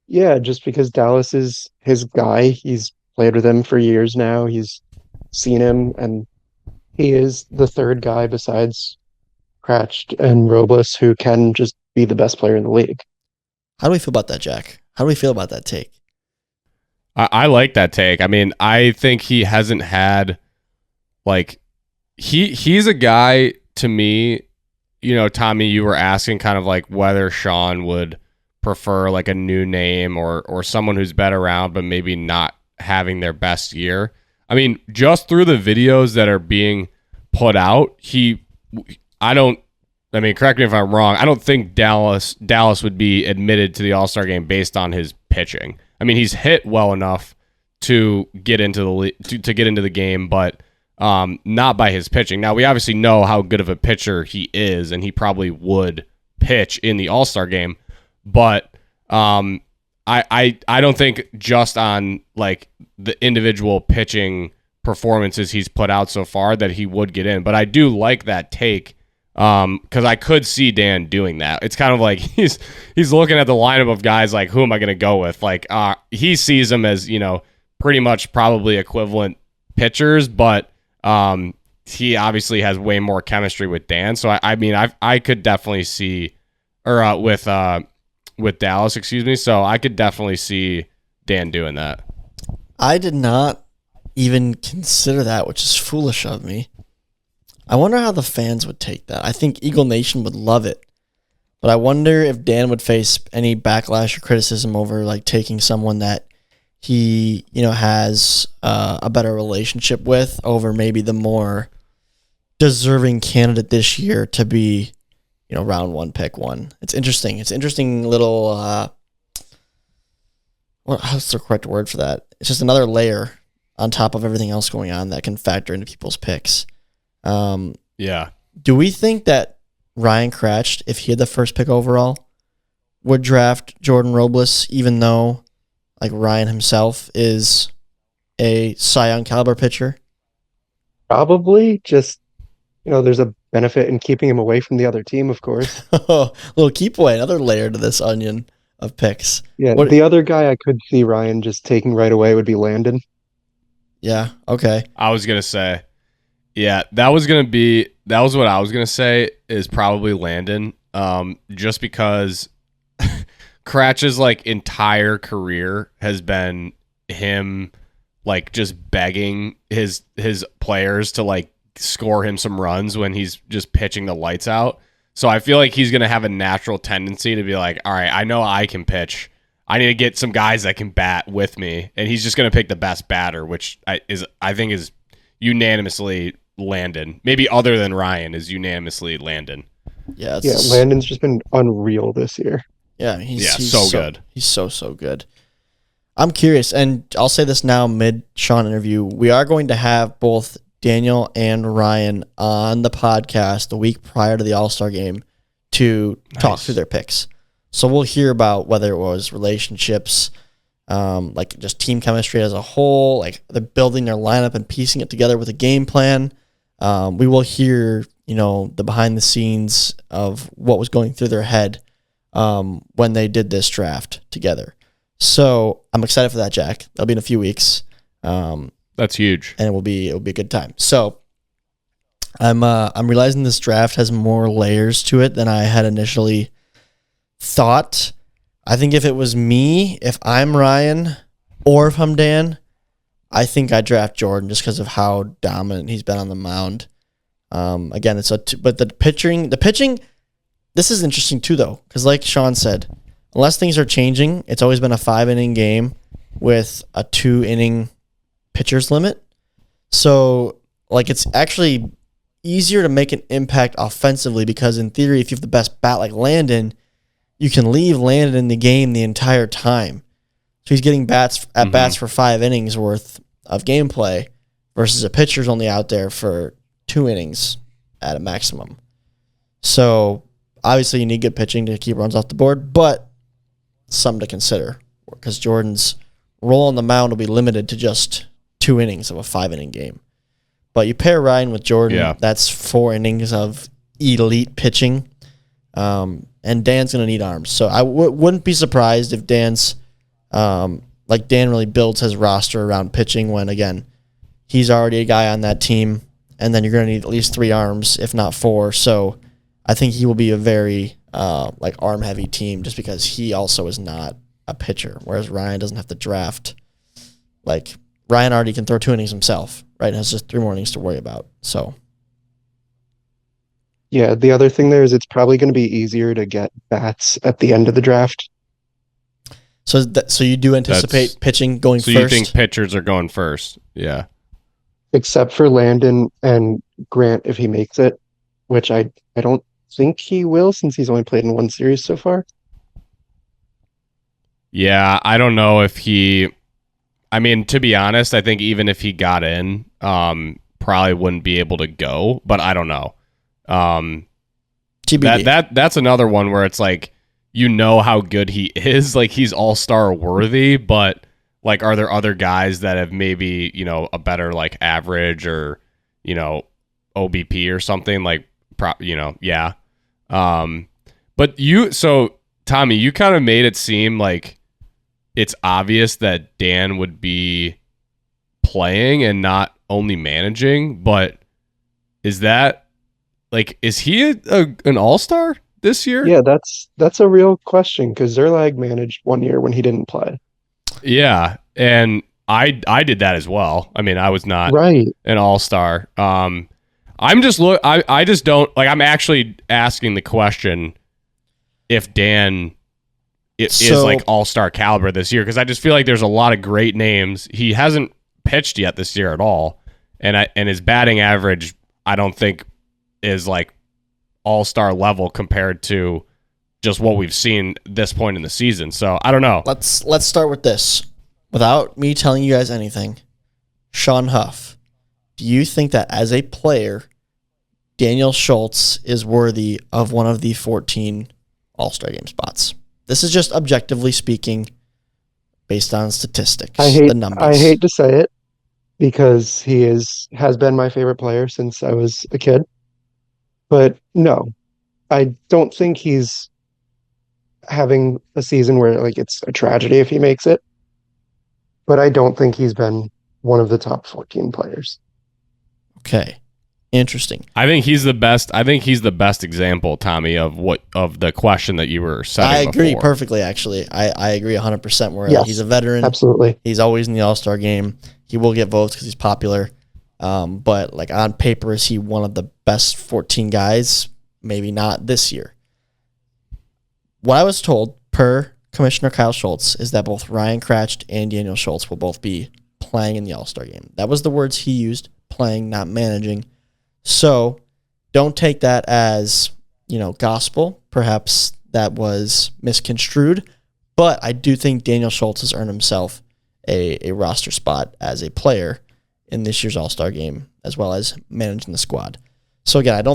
Yeah, just because Dallas is his guy. He's played with him for years now. He's seen him, and he is the third guy besides Cratch and Robles who can just be the best player in the league. How do we feel about that, Jack? How do we feel about that take? I like that take. I mean, I think he hasn't had like he's a guy to me, Tommy, you were asking kind of like whether Sean would prefer like a new name or someone who's been around but maybe not having their best year. I mean, just through the videos that are being put out, correct me if I'm wrong, I don't think Dallas would be admitted to the All-Star Game based on his pitching. I mean, he's hit well enough to get into the game, but not by his pitching. Now, we obviously know how good of a pitcher he is, and he probably would pitch in the All-Star Game, but I don't think just on like the individual pitching performances he's put out so far that he would get in. But I do like that take because I could see Dan doing that. It's kind of like he's looking at the lineup of guys like, who am I going to go with? Like he sees them as, pretty much probably equivalent pitchers, but he obviously has way more chemistry with Dan. So I could definitely see, or with Dallas, excuse me. So I could definitely see Dan doing that. I did not even consider that, which is foolish of me. I wonder how the fans would take that. I think Eagle Nation would love it. But I wonder if Dan would face any backlash or criticism over like taking someone that he, has a better relationship with over maybe the more deserving candidate this year to be, round one, pick one. It's interesting. It's interesting little, how's the correct word for that? It's just another layer on top of everything else going on that can factor into people's picks. Yeah. Do we think that Ryan Kratch, if he had the first pick overall, would draft Jordan Robles, even though like Ryan himself is a Cy Young caliber pitcher? Probably. Just, there's a benefit in keeping him away from the other team, of course. Little keep away, another layer to this onion of picks. Yeah, the other guy I could see Ryan just taking right away would be Landon. Yeah, okay. I was going to say, yeah, that was what I was going to say is probably Landon. Just because Kratch's like entire career has been him like just begging his players to like score him some runs when he's just pitching the lights out. So I feel like he's going to have a natural tendency to be like, all right, I know I can pitch. I need to get some guys that can bat with me. And he's just going to pick the best batter, which I think is unanimously Landon. Maybe other than Ryan is unanimously Landon. Yeah, Landon's just been unreal this year. Yeah, he's so good. He's so good. I'm curious, and I'll say this now mid-Sean interview. We are going to have both Daniel and Ryan on the podcast the week prior to the All-Star Game to talk through their picks. So we'll hear about whether it was relationships, like just team chemistry as a whole, like they're building their lineup and piecing it together with a game plan. We will hear, the behind the scenes of what was going through their head when they did this draft together. So I'm excited for that, Jack. That'll be in a few weeks. That's huge, and it will be a good time. So I'm realizing this draft has more layers to it than I had initially thought. I think if it was me, if I'm Ryan, or if I'm Dan, I think I draft Jordan just because of how dominant he's been on the mound. Again, but the pitching. This is interesting too, though, because like Sean said, unless things are changing, it's always been a 5-inning game with a 2-inning pitcher's limit. So, like, it's actually easier to make an impact offensively because, in theory, if you have the best bat like Landon, you can leave Landon in the game the entire time. So he's getting bats for 5 innings worth of gameplay versus a pitcher's only out there for 2 innings at a maximum. So, obviously, you need good pitching to keep runs off the board, but something to consider because Jordan's role on the mound will be limited to just 2 innings of a 5-inning game. But you pair Ryan with Jordan, that's 4 innings of elite pitching, and Dan's going to need arms. So I wouldn't be surprised if Dan's, like Dan really builds his roster around pitching when, again, he's already a guy on that team, and then you're going to need at least 3 arms, if not 4. So I think he will be a very arm-heavy team just because he also is not a pitcher, whereas Ryan doesn't have to draft. Like, Ryan already can throw 2 innings himself, right? And has just 3 more innings to worry about. So, yeah, the other thing there is it's probably going to be easier to get bats at the end of the draft. So you do anticipate pitching going first? So you think pitchers are going first? Yeah. Except for Landon and Grant if he makes it, which I don't think he will since he's only played in 1 series so far. Yeah, I don't know if he... I mean, to be honest, I think even if he got in, probably wouldn't be able to go, but I don't know. TBD. That's another one where it's like, how good he is. Like, he's all-star worthy, but like, are there other guys that have maybe, a better like average or, OBP or something like, yeah. But so Tommy, you kind of made it seem like it's obvious that Dan would be playing and not only managing, but is he an all-star this year? Yeah, that's a real question because Zerlag managed 1 year when he didn't play. Yeah, and I did that as well. I mean, I was not Right. an all-star. I just don't like. I'm actually asking the question if Dan is like all-star caliber this year, because I just feel like there's a lot of great names. He hasn't pitched yet this year at all, and his batting average I don't think is like all-star level compared to just what we've seen this point in the season. So I don't know. Let's start with this. Without me telling you guys anything, Sean Huff, do you think that as a player, Daniel Schultz is worthy of one of the 14 All-Star Game spots? This is just objectively speaking, based on statistics, the numbers. I hate to say it because he has been my favorite player since I was a kid. But no, I don't think he's having a season where like it's a tragedy if he makes it. But I don't think he's been one of the top 14 players. Okay. Interesting. I think he's the best. I think he's the best example, Tommy, of the question that you were setting. I agree before. perfectly. Actually, I agree 100%. Where Yes, he's a veteran, absolutely. He's always in the All-Star game. He will get votes because he's popular. But like on paper, is he one of the best 14 guys? Maybe not this year. What I was told per Commissioner Kyle Schultz is that both Ryan Cratch and Daniel Schultz will both be playing in the All-Star game. That was the words he used: playing, not managing. So don't take that as, gospel. Perhaps that was misconstrued, but I do think Daniel Schultz has earned himself a roster spot as a player in this year's All-Star game, as well as managing the squad. So again,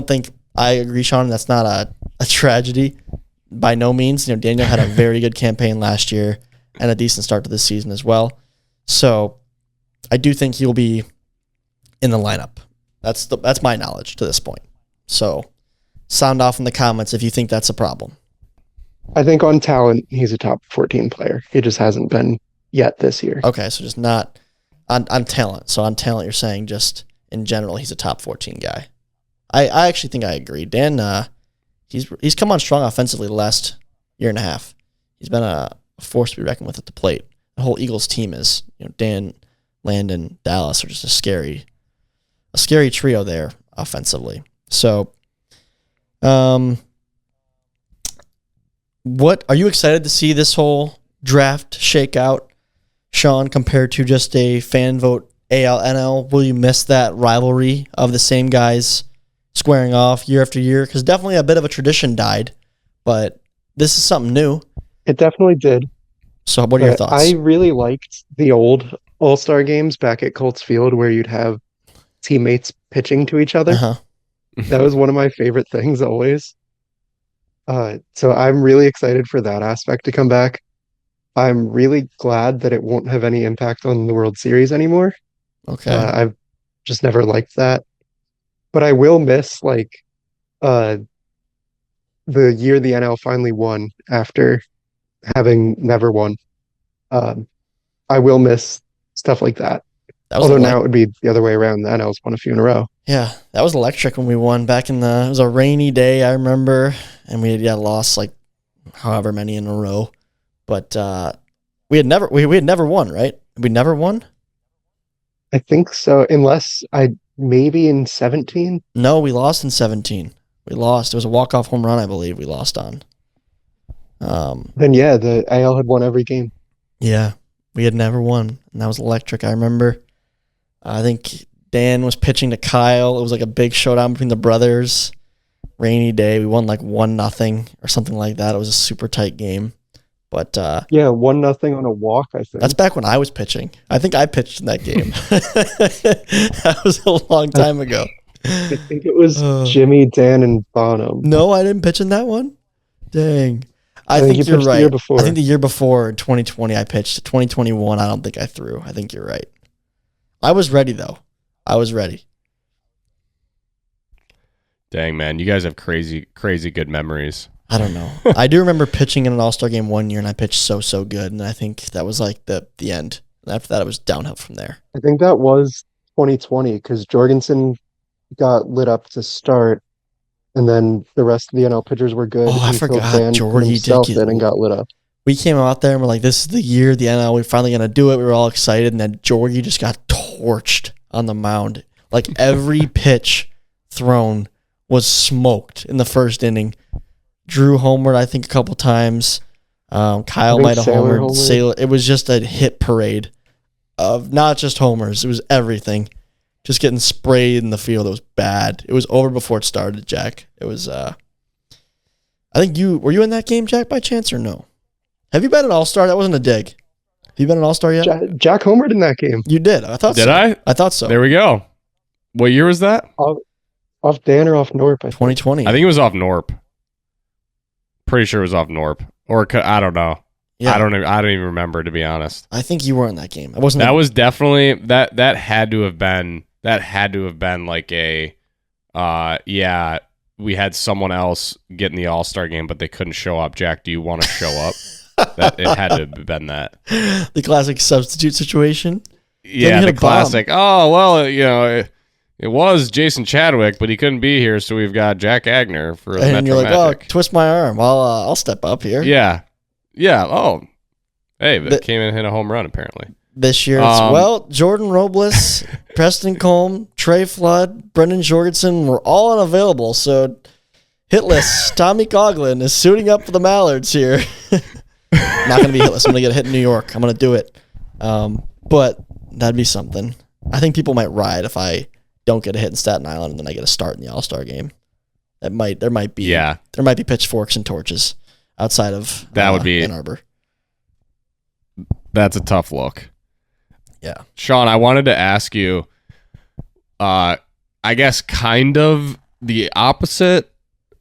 I agree, Sean, that's not a tragedy by no means. Daniel had a very good campaign last year and a decent start to this season as well. So I do think he'll be in the lineup. That's my knowledge to this point. So sound off in the comments if you think that's a problem. I think on talent, he's a top 14 player. He just hasn't been yet this year. Okay, so just not on talent. So on talent, you're saying just in general, he's a top 14 guy. I actually think I agree. Dan, he's come on strong offensively the last year and a half. He's been a force to be reckoned with at the plate. The whole Eagles team is, Dan, Landon, Dallas are just a scary trio there offensively. So, what are you excited to see this whole draft shake out, Sean, compared to just a fan vote AL NL? Will you miss that rivalry of the same guys squaring off year after year? Because definitely a bit of a tradition died, but this is something new. It definitely did. So what are your thoughts? I really liked the old All-Star games back at Colts Field where you'd have teammates pitching to each other. Uh-huh. That was one of my favorite things always. So I'm really excited for that aspect to come back. I'm really glad that it won't have any impact on the World Series anymore. Okay. I've just never liked that. But I will miss the year the NL finally won after having never won. I will miss stuff like that. Although now it would be the other way around. The NL's won a few in a row. Yeah, that was electric when we won back it was a rainy day, I remember, and we had lost like however many in a row. But we had never won, right? We never won? I think so, unless maybe in 17. No, we lost in 17. We lost. It was a walk-off home run, I believe, we lost on. Then yeah, the AL had won every game. Yeah, we had never won, and that was electric. I remember. I think Dan was pitching to Kyle. It was like a big showdown between the brothers. Rainy day. We won like 1-0 or something like that. It was a super tight game. But yeah, 1-0 on a walk, I think. That's back when I was pitching. I think I pitched in that game. That was a long time ago. I think it was Jimmy, Dan, and Bonham. No, I didn't pitch in that one. Dang. I think think you you're pitched right. the year before. I think the year before, 2020, I pitched. 2021, I don't think I threw. I think you're right. I was ready, though. I was ready. Dang, man. You guys have crazy, crazy good memories. I don't know. I do remember pitching in an All-Star game one year, and I pitched so good, and I think that was like the end. And after that, it was downhill from there. I think that was 2020 because Jorgensen got lit up to start, and then the rest of the NL pitchers were good. Oh, I until forgot. Dan put Jordy himself did in and got lit up. we came out there and we're like, this is the year, the NL, we're finally going to do it. We were all excited. And then Jorgie just got torched on the mound. Like every pitch thrown was smoked in the first inning. Drew homered, I think, a couple times. Kyle might have homered. Sailor. It was just a hit parade of not just homers. It was everything. Just getting sprayed in the field. It was bad. It was over before it started, Jack. It was, I think were you in that game, Jack, by chance, or no? Have you been an All-Star? That wasn't a dig. Have you been an All-Star yet? Jack homered in that game. You did. I thought so. Did I? I thought so. There we go. What year was that? Off Dan or off Norp? 2020. I think it was off Norp. Pretty sure it was off Norp. Or I don't know. Yeah. I don't even remember, to be honest. I think you were in that game. I wasn't. That was definitely that had to have been like a yeah, we had someone else get in the All-Star game, but they couldn't show up. Jack, do you want to show up? It had to have been that. The classic substitute situation. Yeah, the classic. Oh, well, it was Jason Chadwick, but he couldn't be here, so we've got Jack Agner for the And Metro you're like, Magic. oh, twist my arm. I'll step up here. Yeah. Oh. Hey, but came in and hit a home run, apparently. This year, it's, Jordan Robles, Preston Colm, Trey Flood, Brendan Jorgensen were all unavailable, so hitless Tommy Coughlin is suiting up for the Mallards here. Not going to be hitless. I'm going to get a hit in New York. I'm going to do it. But that'd be something. I think people might ride if I don't get a hit in Staten Island and then I get a start in the All-Star game. There might be pitchforks and torches outside of that would be Ann Arbor. That's a tough look. Yeah. Sean, I wanted to ask you, I guess kind of the opposite,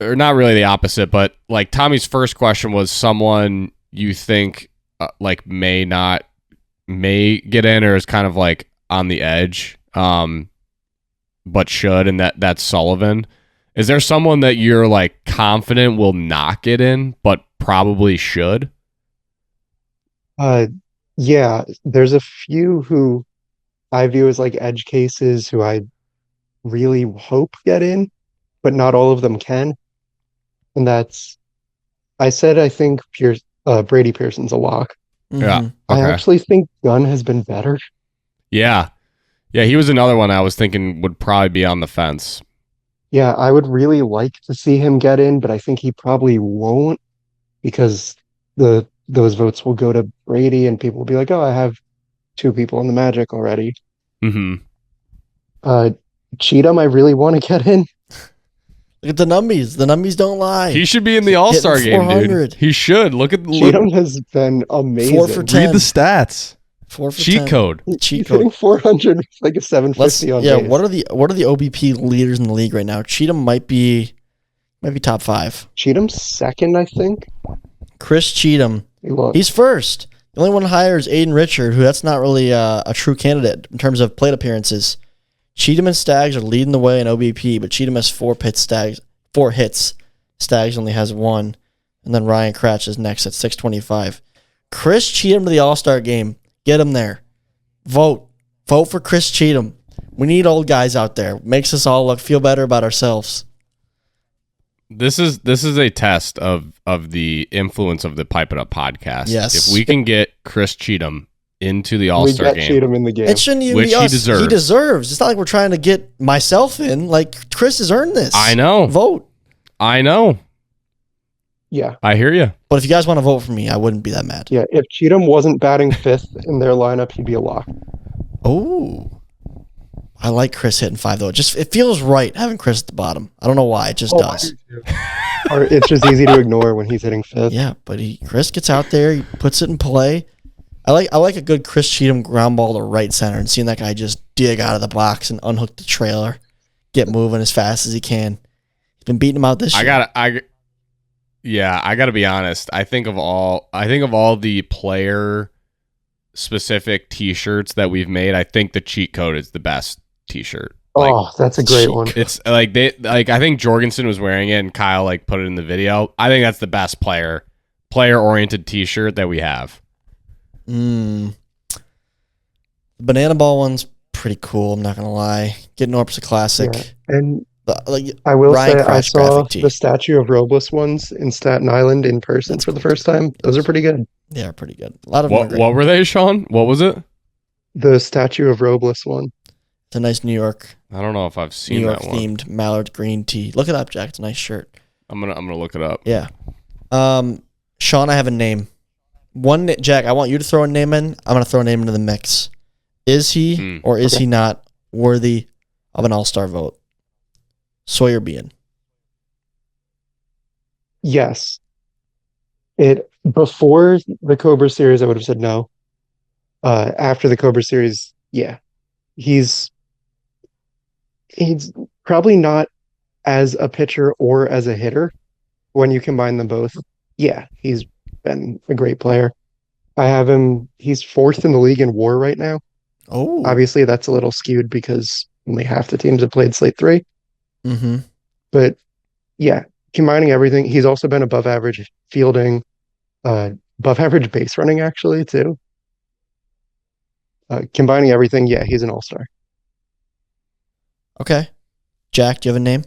or not really the opposite, but like Tommy's first question was someone you think like may get in or is kind of like on the edge, but should, and that's Sullivan. Is there someone that you're like confident will not get in, but probably should? Yeah, there's a few who I view as like edge cases who I really hope get in, but not all of them can. And I think Brady Pearson's a lock. Mm-hmm. Yeah. Okay. I actually think Gunn has been better. Yeah. Yeah, he was another one I was thinking would probably be on the fence. Yeah, I would really like to see him get in, but I think he probably won't because those votes will go to Brady and people will be like, oh, I have two people in the Magic already. Mm-hmm. Cheatham, I really want to get in. Look at the numbies. The numbies don't lie. He should be in the All-Star game, dude. He should. Cheatham has been amazing. 4 for 10. Read the stats. 4 for Cheat 10. code. Cheat He's code. hitting 400 with like a 750 on base. What are the OBP leaders in the league right now? Cheatham might be top 5. Cheatham's second, I think. Chris Cheatham. He's first. The only one higher is Aiden Richard, who that's not really a true candidate in terms of plate appearances. Cheatham and Staggs are leading the way in OBP, but Cheatham has 4 hits. Staggs only has 1. And then Ryan Cratch is next at 625. Chris Cheatham to the All-Star game. Get him there. Vote for Chris Cheatham. We need old guys out there. Makes us all feel better about ourselves. This is a test of the influence of the Pipe It Up podcast. Yes. If we can get Chris Cheatham into the All-Star game. Cheatham in the game. It shouldn't even which be us. he deserves. It's not like we're trying to get myself in. Like, Chris has earned this. I know. Vote. I know. Yeah. I hear you. But if you guys want to vote for me, I wouldn't be that mad. Yeah, if Cheatham wasn't batting 5th in their lineup, he'd be a lock. Oh. I like Chris hitting 5, though. It feels right having Chris at the bottom. I don't know why. It just does. Or it's just easy to ignore when he's hitting 5th. Yeah, but Chris gets out there, he puts it in play. I like a good Chris Cheatham ground ball to right center and seeing that guy just dig out of the box and unhook the trailer, get moving as fast as he can. He's been beating him out this year. I gotta be honest. I think of all the player specific T-shirts that we've made, I think the cheat code is the best T-shirt. Oh, that's a great one. It's like I think Jorgensen was wearing it and Kyle put it in the video. I think that's the best player oriented T-shirt that we have. The banana ball one's pretty cool. I'm not gonna lie. Getting Norp's a classic. Yeah. And Like I will Ryan say I Crash saw graphic tee. the statue of Robles ones in Staten Island in person That's for the cool, first time. Those are pretty good. They are pretty good. A lot of them are great. What were they, Sean? What was it? The statue of Robles one. It's a nice New York I don't know if I've seen that one. themed mallard green tee. Look it up, Jack. It's a nice shirt. I'm gonna look it up. Yeah. Sean, I have a name. Jack, I want you to throw a name in. I'm gonna throw a name into the mix. Is he or is he not worthy of an all-star vote? Sawyer Bean. Yes. Before the Cobra series, I would have said no. After the Cobra series, yeah. He's probably not as a pitcher or as a hitter. When you combine them both, yeah, he's been a great player. I have him, he's fourth in the league in WAR right now. Oh. Obviously, that's a little skewed because only half the teams have played Slate 3. Mm-hmm. But yeah, combining everything, he's also been above average fielding, above average base running, actually, too. Combining everything, yeah, he's an all-star. Okay. Jack, do you have a name?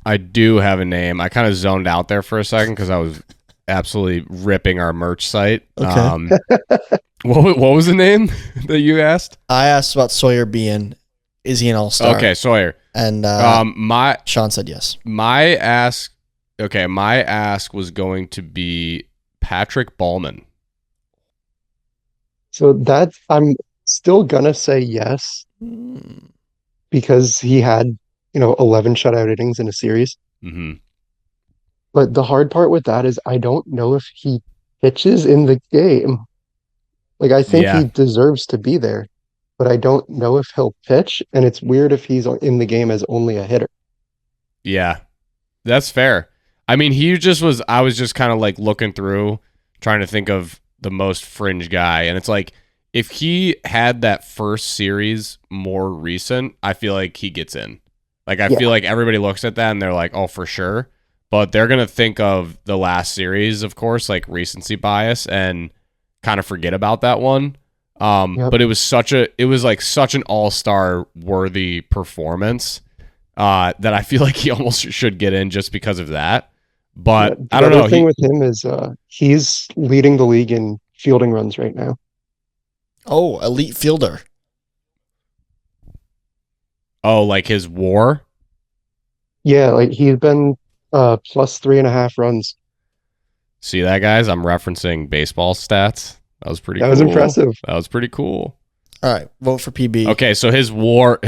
I do have a name. I kind of zoned out there for a second because I was absolutely ripping our merch site. Okay. What was the name that you asked? I asked about Sawyer Bean. Is he an all-star? Okay, Sawyer. And Sean said yes. My ask was going to be Patrick Ballman. So I'm still gonna say yes because he had, 11 shutout innings in a series. Mm-hmm. But the hard part with that is I don't know if he pitches in the game. Like, I think he deserves to be there, but I don't know if he'll pitch. And it's weird if he's in the game as only a hitter. Yeah, that's fair. I mean, I was just kind of like looking through, trying to think of the most fringe guy. And it's like, if he had that first series more recent, I feel like he gets in. Like, I feel like everybody looks at that and they're like, oh, for sure. But they're going to think of the last series, of course, like recency bias and kind of forget about that one. But it was such an all-star worthy performance that I feel like he almost should get in just because of that. But I don't know. The thing with him is he's leading the league in fielding runs right now. Oh, elite fielder. Oh, like his WAR? Yeah, like he's been plus 3.5 runs. See that, guys? I'm referencing baseball stats. That was pretty cool. That was impressive. That was pretty cool. All right, vote for PB. Okay, so his WAR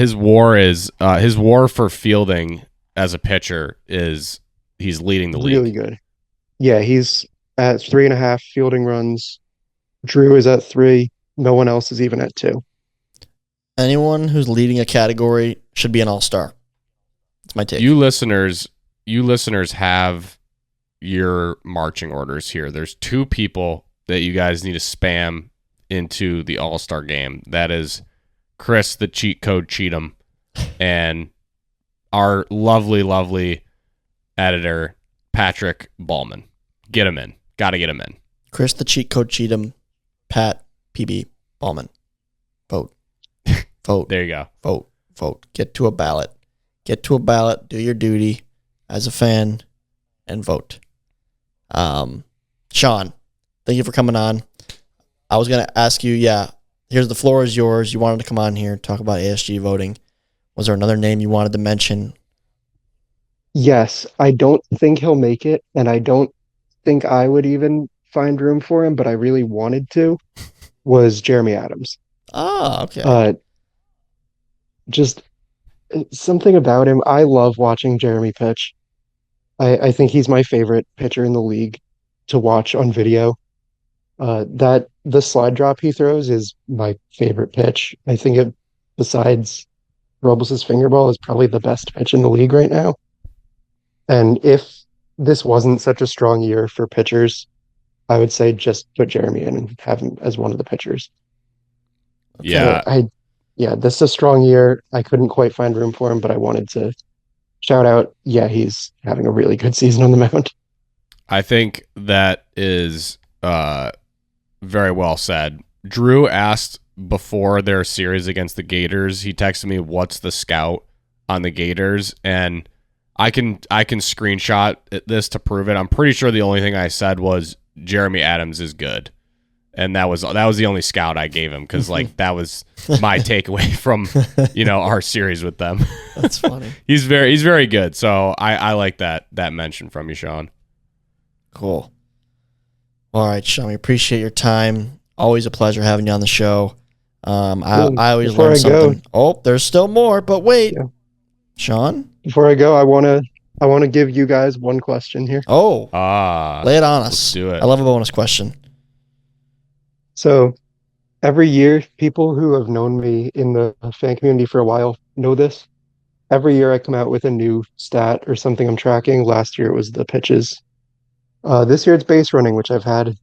for fielding as a pitcher is he's leading the league. Really good. Yeah, he's at 3.5 fielding runs. Drew is at 3. No one else is even at 2. Anyone who's leading a category should be an all-star. That's my take. You listeners have your marching orders here. There's 2 people that you guys need to spam into the All-Star game. That is Chris, the cheat code Cheatham, and our lovely, lovely editor, Patrick Ballman. Get him in. Got to get him in. Chris, the cheat code Cheatham, Pat, PB, Ballman. Vote. Vote. There you go. Vote. Get to a ballot. Do your duty as a fan and vote. Sean, thank you for coming on. I was going to ask you, here's the floor is yours. You wanted to come on here, talk about ASG voting. Was there another name you wanted to mention? Yes, I don't think he'll make it, and I don't think I would even find room for him, but I really wanted to, was Jeremy Adams. Ah, okay. Just something about him. I love watching Jeremy pitch. I think he's my favorite pitcher in the league to watch on video. The slide drop he throws is my favorite pitch. I think besides Robles' finger ball, is probably the best pitch in the league right now. And if this wasn't such a strong year for pitchers, I would say just put Jeremy in and have him as one of the pitchers. Yeah. This is a strong year. I couldn't quite find room for him, but I wanted to shout out, he's having a really good season on the mound. I think that is very well said. Drew asked before their series against the Gators. He texted me, "What's the scout on the Gators?" And I can screenshot this to prove it. I'm pretty sure the only thing I said was Jeremy Adams is good. And that was the only scout I gave him, because like that was my takeaway from our series with them. That's funny. He's very good. So I like that mention from you, Sean. Cool. All right, Sean, we appreciate your time. Always a pleasure having you on the show. I always learn something. Oh, there's still more, but wait, Sean. Before I go, I want to give you guys one question here. Oh, lay it on us. Let's do it. I love a bonus question. So every year, people who have known me in the fan community for a while know this. Every year I come out with a new stat or something I'm tracking. Last year it was the pitches. This year it's base running, which I've had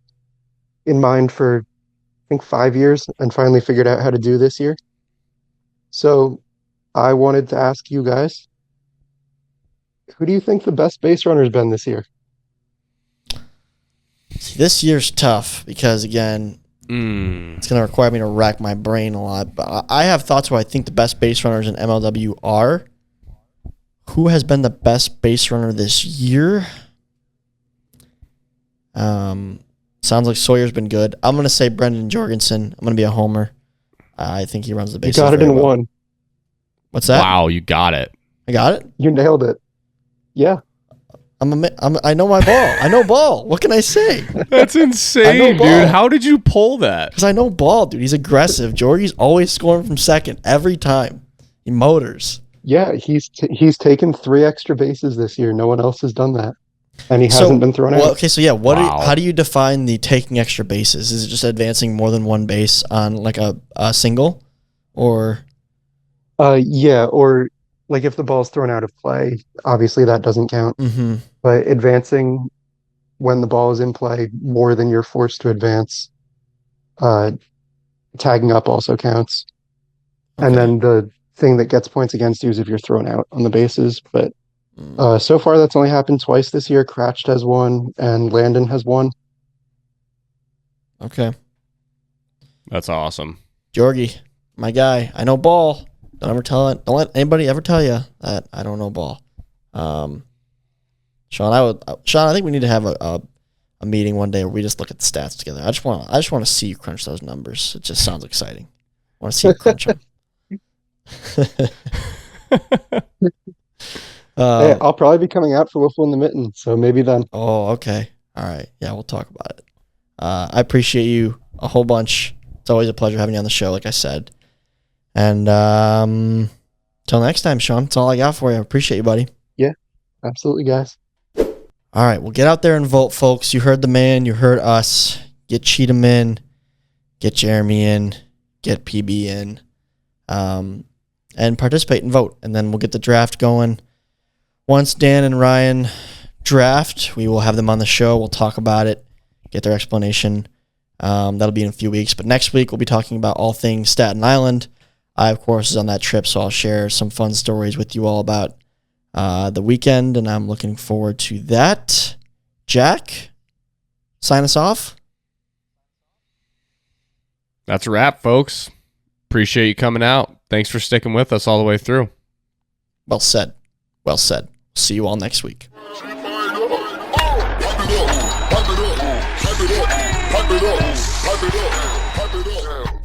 in mind for, I think, 5 years and finally figured out how to do this year. So I wanted to ask you guys, who do you think the best base runner has been this year? See, this year's tough because, again, it's going to require me to rack my brain a lot. But I have thoughts who I think the best base runners in MLW are. Who has been the best base runner this year? Sounds like Sawyer's been good. I'm going to say Brendan Jorgensen. I'm going to be a homer. I think he runs the bases. You got it in well. one. What's that? Wow, you got it. I got it? You nailed it. Yeah. I know my ball. I know ball. What can I say? That's insane, dude. How did you pull that? Because I know ball, dude. He's aggressive. Jorgie's always scoring from second every time. He motors. Yeah, he's taken 3 extra bases this year. No one else has done that, and he hasn't been thrown out. Okay, so yeah, how do you define the taking extra bases? Is it just advancing more than one base on like a single, or? Yeah, or like if the ball's thrown out of play, obviously that doesn't count. Mm-hmm. But advancing when the ball is in play more than you're forced to advance, tagging up also counts. Okay. And then the thing that gets points against you is if you're thrown out on the bases. But so far that's only happened twice this year. Cratched has won and Landon has won. Okay. That's awesome. Jorgie, my guy. I know ball. Don't let anybody ever tell you that I don't know ball. Sean, I think we need to have a meeting one day where we just look at the stats together. I just want to see you crunch those numbers. It just sounds exciting. I want to see you crunch them. Hey, I'll probably be coming out for Wiffle in the Mitten, so maybe then. Oh, okay. All right. Yeah, we'll talk about it. I appreciate you a whole bunch. It's always a pleasure having you on the show, like I said. And till next time, Sean, that's all I got for you. I appreciate you, buddy. Yeah, absolutely, guys. All right, well, get out there and vote, folks. You heard the man. You heard us. Get Cheatham in. Get Jeremy in. Get PB in. And participate and vote. And then we'll get the draft going. Once Dan and Ryan draft, we will have them on the show. We'll talk about it, get their explanation. That'll be in a few weeks. But next week, we'll be talking about all things Staten Island. I, of course, is on that trip, so I'll share some fun stories with you all about the weekend, and I'm looking forward to that. Jack, sign us off. That's a wrap, folks. Appreciate you coming out. Thanks for sticking with us all the way through. Well said. Well said. See you all next week. Pipe it up.